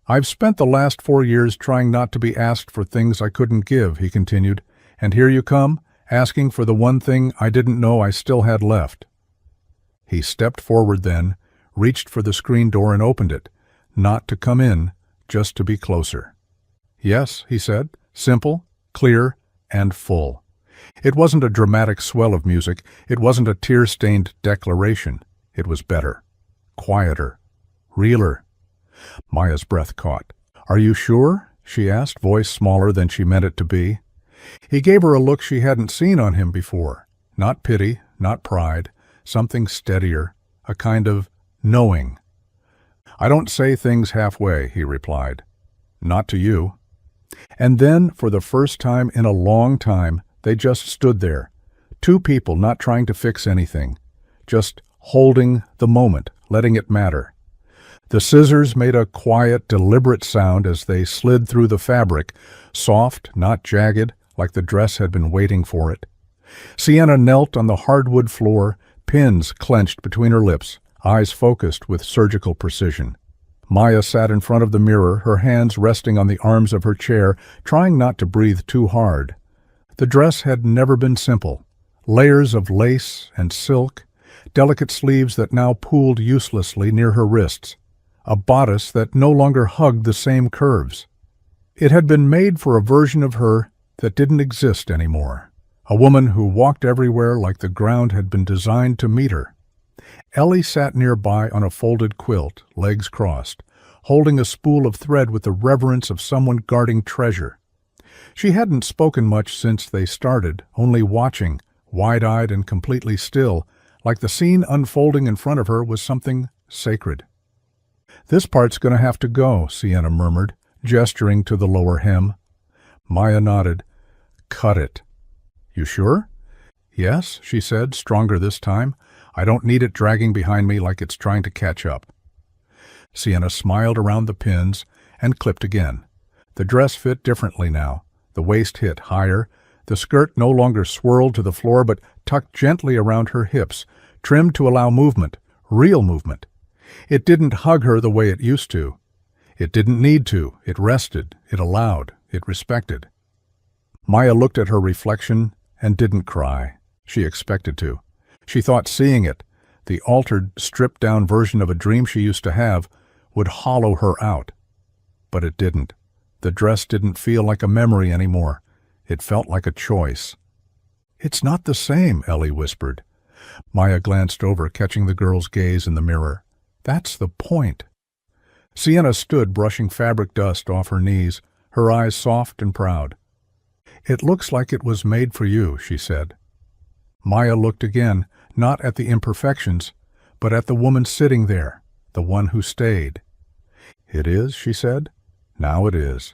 A: I've spent the last 4 years trying not to be asked for things I couldn't give, he continued, and here you come, asking for the one thing I didn't know I still had left. He stepped forward then, reached for the screen door and opened it, not to come in, just to be closer. Yes, he said, simple, clear, and full. It wasn't a dramatic swell of music, it wasn't a tear-stained declaration. It was better, quieter, realer. Maya's breath caught. Are you sure? She asked, voice smaller than she meant it to be. He gave her a look she hadn't seen on him before. Not pity, not pride, something steadier, a kind of knowing. I don't say things halfway, he replied. Not to you. And then, for the first time in a long time, they just stood there. Two people not trying to fix anything, just holding the moment, letting it matter. The scissors made a quiet, deliberate sound as they slid through the fabric, soft, not jagged, like the dress had been waiting for it. Sienna knelt on the hardwood floor, pins clenched between her lips, eyes focused with surgical precision. Maya sat in front of the mirror, her hands resting on the arms of her chair, trying not to breathe too hard. The dress had never been simple. Layers of lace and silk, delicate sleeves that now pooled uselessly near her wrists, a bodice that no longer hugged the same curves. It had been made for a version of her that didn't exist anymore, a woman who walked everywhere like the ground had been designed to meet her. Ellie sat nearby on a folded quilt, legs crossed, holding a spool of thread with the reverence of someone guarding treasure. She hadn't spoken much since they started, only watching, wide-eyed and completely still, like the scene unfolding in front of her was something sacred. "This part's going to have to go," Sienna murmured, gesturing to the lower hem. Maya nodded. "Cut it." "You sure?" "Yes," she said, stronger this time. "I don't need it dragging behind me like it's trying to catch up." Sienna smiled around the pins and clipped again. The dress fit differently now. The waist hit higher. The skirt no longer swirled to the floor but tucked gently around her hips, trimmed to allow movement, real movement. It didn't hug her the way it used to. It didn't need to. It rested. It allowed. It respected. Maya looked at her reflection and didn't cry. She expected to. She thought seeing it, the altered, stripped-down version of a dream she used to have, would hollow her out. But it didn't. The dress didn't feel like a memory anymore. It felt like a choice. "It's not the same," Ellie whispered. Maya glanced over, catching the girl's gaze in the mirror. "That's the point." Sienna stood, brushing fabric dust off her knees, her eyes soft and proud. "It looks like it was made for you," she said. Maya looked again, not at the imperfections, but at the woman sitting there, the one who stayed. "It is," she said. "Now it is."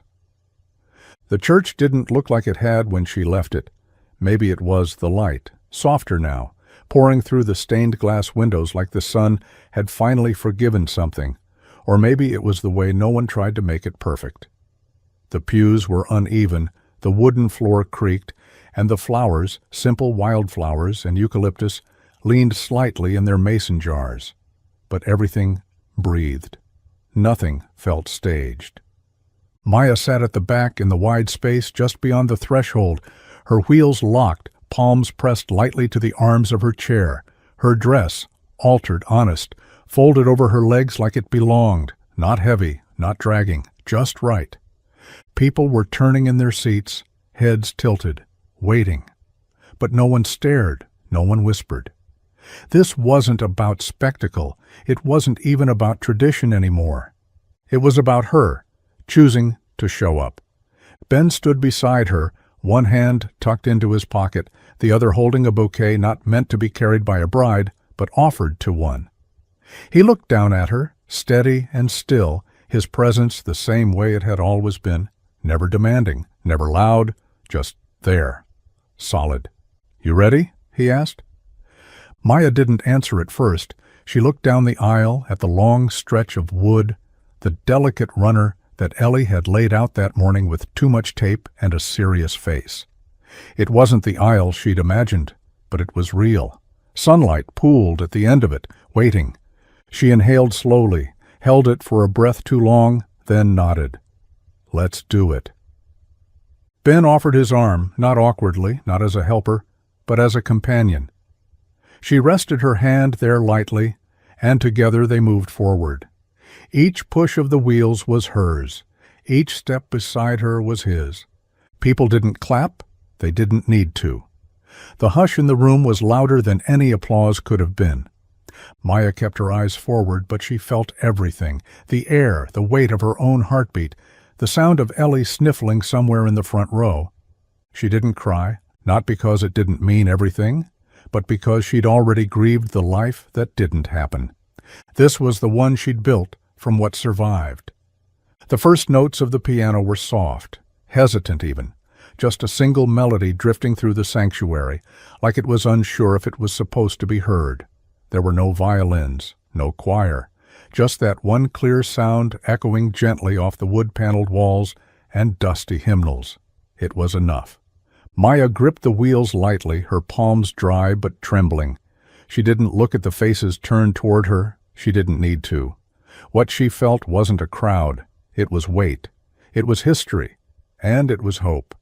A: The church didn't look like it had when she left it. Maybe it was the light, softer now, pouring through the stained glass windows like the sun had finally forgiven something, or maybe it was the way no one tried to make it perfect. The pews were uneven, the wooden floor creaked, and the flowers, simple wildflowers and eucalyptus, leaned slightly in their mason jars. But everything breathed. Nothing felt staged. Maya sat at the back in the wide space just beyond the threshold, her wheels locked, palms pressed lightly to the arms of her chair, her dress, altered, honest, folded over her legs like it belonged, not heavy, not dragging, just right. People were turning in their seats, heads tilted, waiting. But no one stared, no one whispered. This wasn't about spectacle. It wasn't even about tradition anymore. It was about her, choosing to show up. Ben stood beside her, one hand tucked into his pocket, the other holding a bouquet not meant to be carried by a bride, but offered to one. He looked down at her, steady and still, his presence the same way it had always been, never demanding, never loud, just there, solid. "You ready?" he asked. Maya didn't answer at first. She looked down the aisle at the long stretch of wood, the delicate runner that Ellie had laid out that morning with too much tape and a serious face. It wasn't the aisle she'd imagined, but it was real. Sunlight pooled at the end of it, waiting. She inhaled slowly, held it for a breath too long, then nodded. "Let's do it." Ben offered his arm, not awkwardly, not as a helper, but as a companion. She rested her hand there lightly, and together they moved forward. Each push of the wheels was hers. Each step beside her was his. People didn't clap. They didn't need to. The hush in the room was louder than any applause could have been. Maya kept her eyes forward, but she felt everything, the air, the weight of her own heartbeat, the sound of Ellie sniffling somewhere in the front row. She didn't cry, not because it didn't mean everything, but because she'd already grieved the life that didn't happen. This was the one she'd built, from what survived. The first notes of the piano were soft, hesitant even, just a single melody drifting through the sanctuary, like it was unsure if it was supposed to be heard. There were no violins, no choir, just that one clear sound echoing gently off the wood-paneled walls and dusty hymnals. It was enough. Maya gripped the wheels lightly, her palms dry but trembling. She didn't look at the faces turned toward her. She didn't need to. What she felt wasn't a crowd. It was weight. It was history. And it was hope.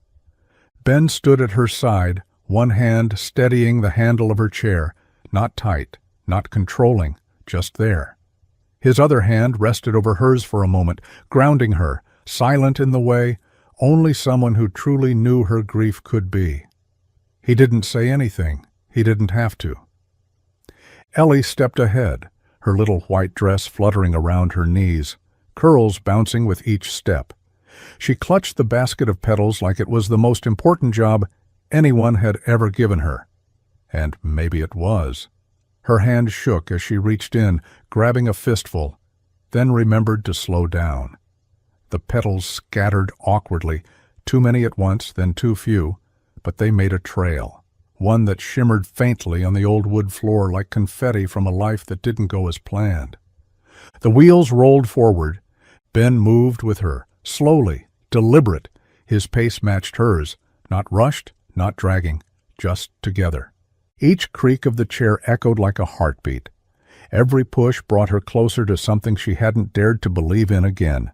A: Ben stood at her side, one hand steadying the handle of her chair, not tight, not controlling, just there. His other hand rested over hers for a moment, grounding her, silent in the way only someone who truly knew her grief could be. He didn't say anything. He didn't have to. Ellie stepped ahead, her little white dress fluttering around her knees, curls bouncing with each step. She clutched the basket of petals like it was the most important job anyone had ever given her. And maybe it was. Her hand shook as she reached in, grabbing a fistful, then remembered to slow down. The petals scattered awkwardly, too many at once, then too few, but they made a trail, one that shimmered faintly on the old wood floor like confetti from a life that didn't go as planned. The wheels rolled forward. Ben moved with her, slowly, deliberate. His pace matched hers, not rushed, not dragging, just together. Each creak of the chair echoed like a heartbeat. Every push brought her closer to something she hadn't dared to believe in again.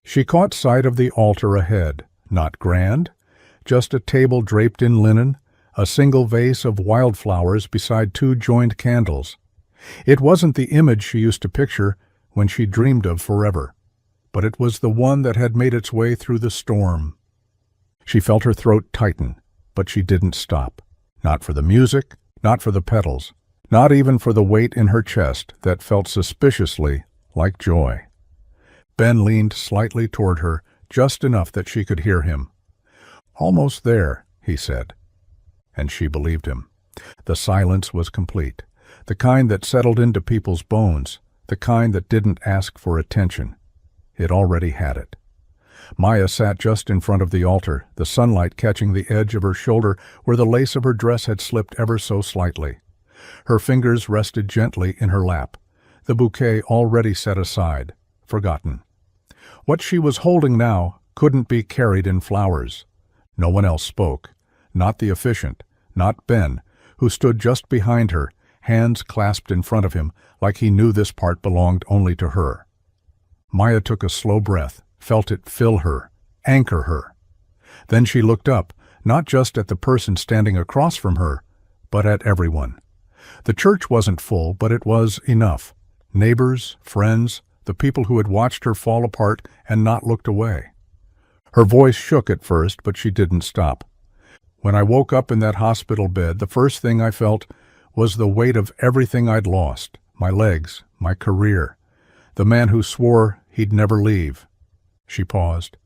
A: She caught sight of the altar ahead, not grand, just a table draped in linen, a single vase of wildflowers beside two joined candles. It wasn't the image she used to picture when she dreamed of forever, but it was the one that had made its way through the storm. She felt her throat tighten, but she didn't stop. Not for the music, not for the petals, not even for the weight in her chest that felt suspiciously like joy. Ben leaned slightly toward her, just enough that she could hear him. "Almost there," he said. And she believed him. The silence was complete, the kind that settled into people's bones, the kind that didn't ask for attention. It already had it. Maya sat just in front of the altar, the sunlight catching the edge of her shoulder where the lace of her dress had slipped ever so slightly. Her fingers rested gently in her lap, the bouquet already set aside, forgotten. What she was holding now couldn't be carried in flowers. No one else spoke, not the officiant, not Ben, who stood just behind her, hands clasped in front of him, like he knew this part belonged only to her. Maya took a slow breath, felt it fill her, anchor her. Then she looked up, not just at the person standing across from her, but at everyone. The church wasn't full, but it was enough. Neighbors, friends, the people who had watched her fall apart and not looked away. Her voice shook at first, but she didn't stop. When I woke up in that hospital bed, the first thing I felt was the weight of everything I'd lost, my legs, my career, the man who swore he'd never leave. She paused.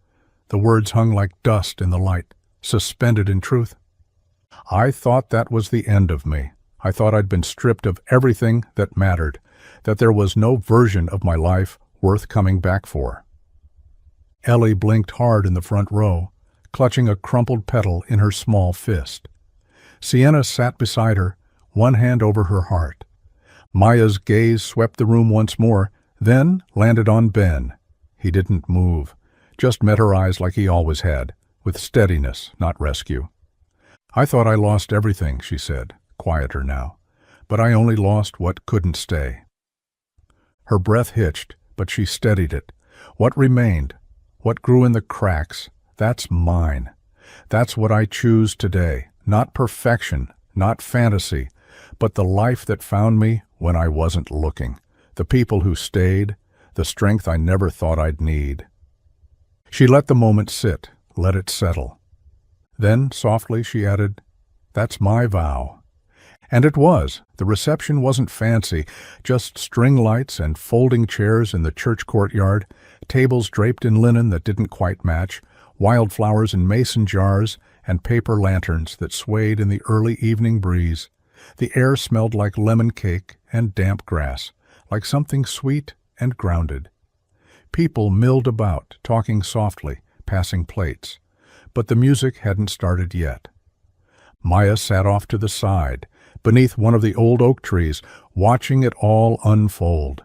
A: The words hung like dust in the light, suspended in truth. I thought that was the end of me. I thought I'd been stripped of everything that mattered, that there was no version of my life worth coming back for. Ellie blinked hard in the front row, clutching a crumpled petal in her small fist. Sienna sat beside her, one hand over her heart. Maya's gaze swept the room once more, then landed on Ben. He didn't move, just met her eyes like he always had, with steadiness, not rescue. "I thought I lost everything," she said, quieter now, "but I only lost what couldn't stay." Her breath hitched, but she steadied it. What remained, what grew in the cracks, that's mine. That's what I choose today. Not perfection, not fantasy, but the life that found me when I wasn't looking. The people who stayed, the strength I never thought I'd need. She let the moment sit, let it settle. Then, softly, she added, "That's my vow." And it was. The reception wasn't fancy, just string lights and folding chairs in the church courtyard, tables draped in linen that didn't quite match, wildflowers in mason jars, and paper lanterns that swayed in the early evening breeze. The air smelled like lemon cake and damp grass, like something sweet and grounded. People milled about, talking softly, passing plates. But the music hadn't started yet. Maya sat off to the side, beneath one of the old oak trees, watching it all unfold.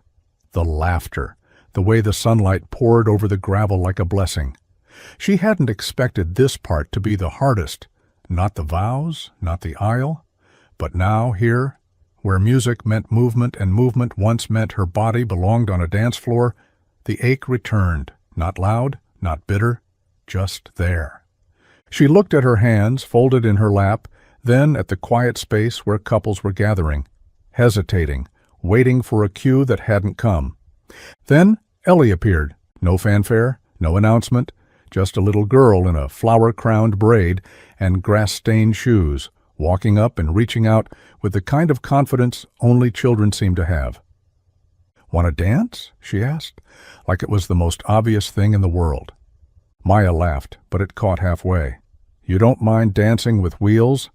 A: The laughter, the way the sunlight poured over the gravel like a blessing. She hadn't expected this part to be the hardest, not the vows, not the aisle, but now here, where music meant movement and movement once meant her body belonged on a dance floor, the ache returned, not loud, not bitter, just there. She looked at her hands folded in her lap, then at the quiet space where couples were gathering, hesitating, waiting for a cue that hadn't come. Then Ellie appeared. No fanfare, no announcement, just a little girl in a flower-crowned braid and grass-stained shoes, walking up and reaching out with the kind of confidence only children seem to have. "Want to dance?" she asked, like it was the most obvious thing in the world. Maya laughed, but it caught halfway. "You don't mind dancing with wheels?"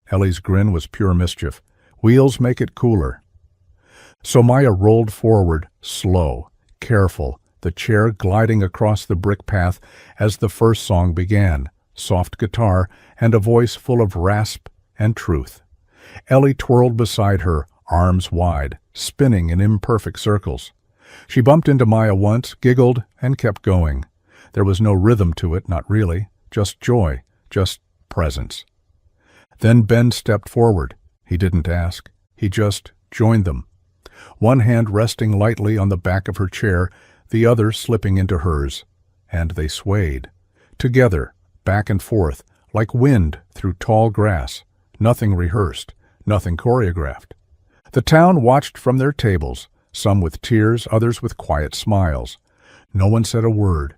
A: Ellie's grin was pure mischief. "Wheels make it cooler." So Maya rolled forward, slow, careful, the chair gliding across the brick path as the first song began, soft guitar and a voice full of rasp and truth. Ellie twirled beside her, arms wide, spinning in imperfect circles. She bumped into Maya once, giggled, and kept going. There was no rhythm to it, not really, just joy, just presence. Then Ben stepped forward. He didn't ask. He just joined them. One hand resting lightly on the back of her chair, the other slipping into hers. And they swayed. Together, back and forth, like wind through tall grass. Nothing rehearsed, nothing choreographed. The town watched from their tables, some with tears, others with quiet smiles. No one said a word.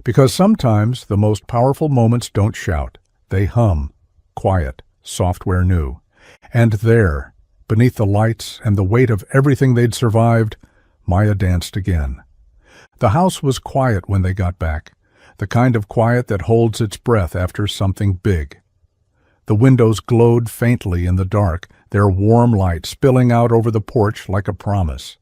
A: Because sometimes the most powerful moments don't shout. They hum, quiet, software new. And there, beneath the lights and the weight of everything they'd survived, Maya danced again. The house was quiet when they got back, the kind of quiet that holds its breath after something big. The windows glowed faintly in the dark, their warm light spilling out over the porch like a promise.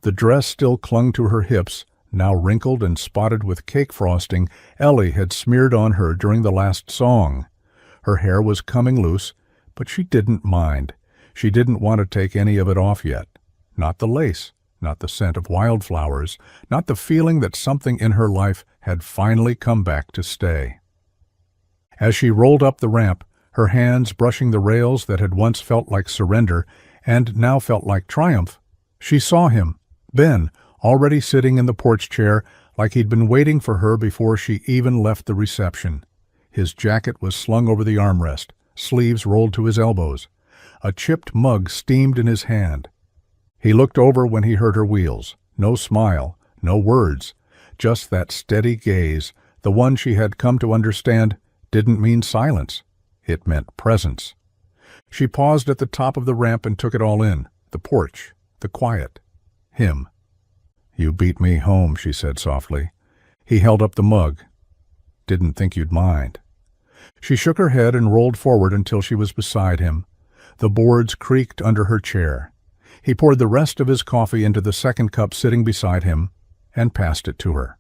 A: The dress still clung to her hips, now wrinkled and spotted with cake frosting Ellie had smeared on her during the last song. Her hair was coming loose, but she didn't mind. She didn't want to take any of it off yet. Not the lace, not the scent of wildflowers, not the feeling that something in her life had finally come back to stay. As she rolled up the ramp, her hands brushing the rails that had once felt like surrender and now felt like triumph, she saw him, Ben, already sitting in the porch chair like he'd been waiting for her before she even left the reception. His jacket was slung over the armrest, sleeves rolled to his elbows. A chipped mug steamed in his hand. He looked over when he heard her wheels. No smile, no words, just that steady gaze, the one she had come to understand didn't mean silence. It meant presence. She paused at the top of the ramp and took it all in, the porch, the quiet, him. "You beat me home," she said softly. He held up the mug. "Didn't think you'd mind." She shook her head and rolled forward until she was beside him. The boards creaked under her chair. He poured the rest of his coffee into the second cup sitting beside him and passed it to her.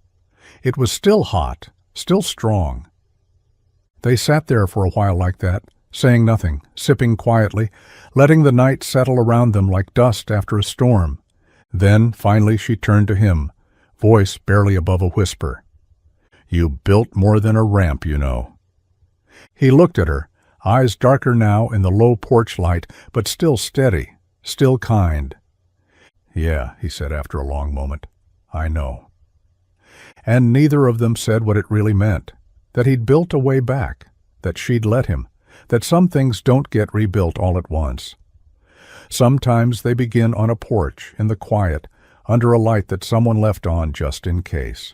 A: It was still hot, still strong. They sat there for a while like that, saying nothing, sipping quietly, letting the night settle around them like dust after a storm. Then, finally, she turned to him, voice barely above a whisper. "You built more than a ramp, you know." He looked at her, eyes darker now in the low porch light, but still steady, still kind. "Yeah," he said after a long moment, "I know." And neither of them said what it really meant, that he'd built a way back, that she'd let him, that some things don't get rebuilt all at once. Sometimes they begin on a porch, in the quiet, under a light that someone left on just in case.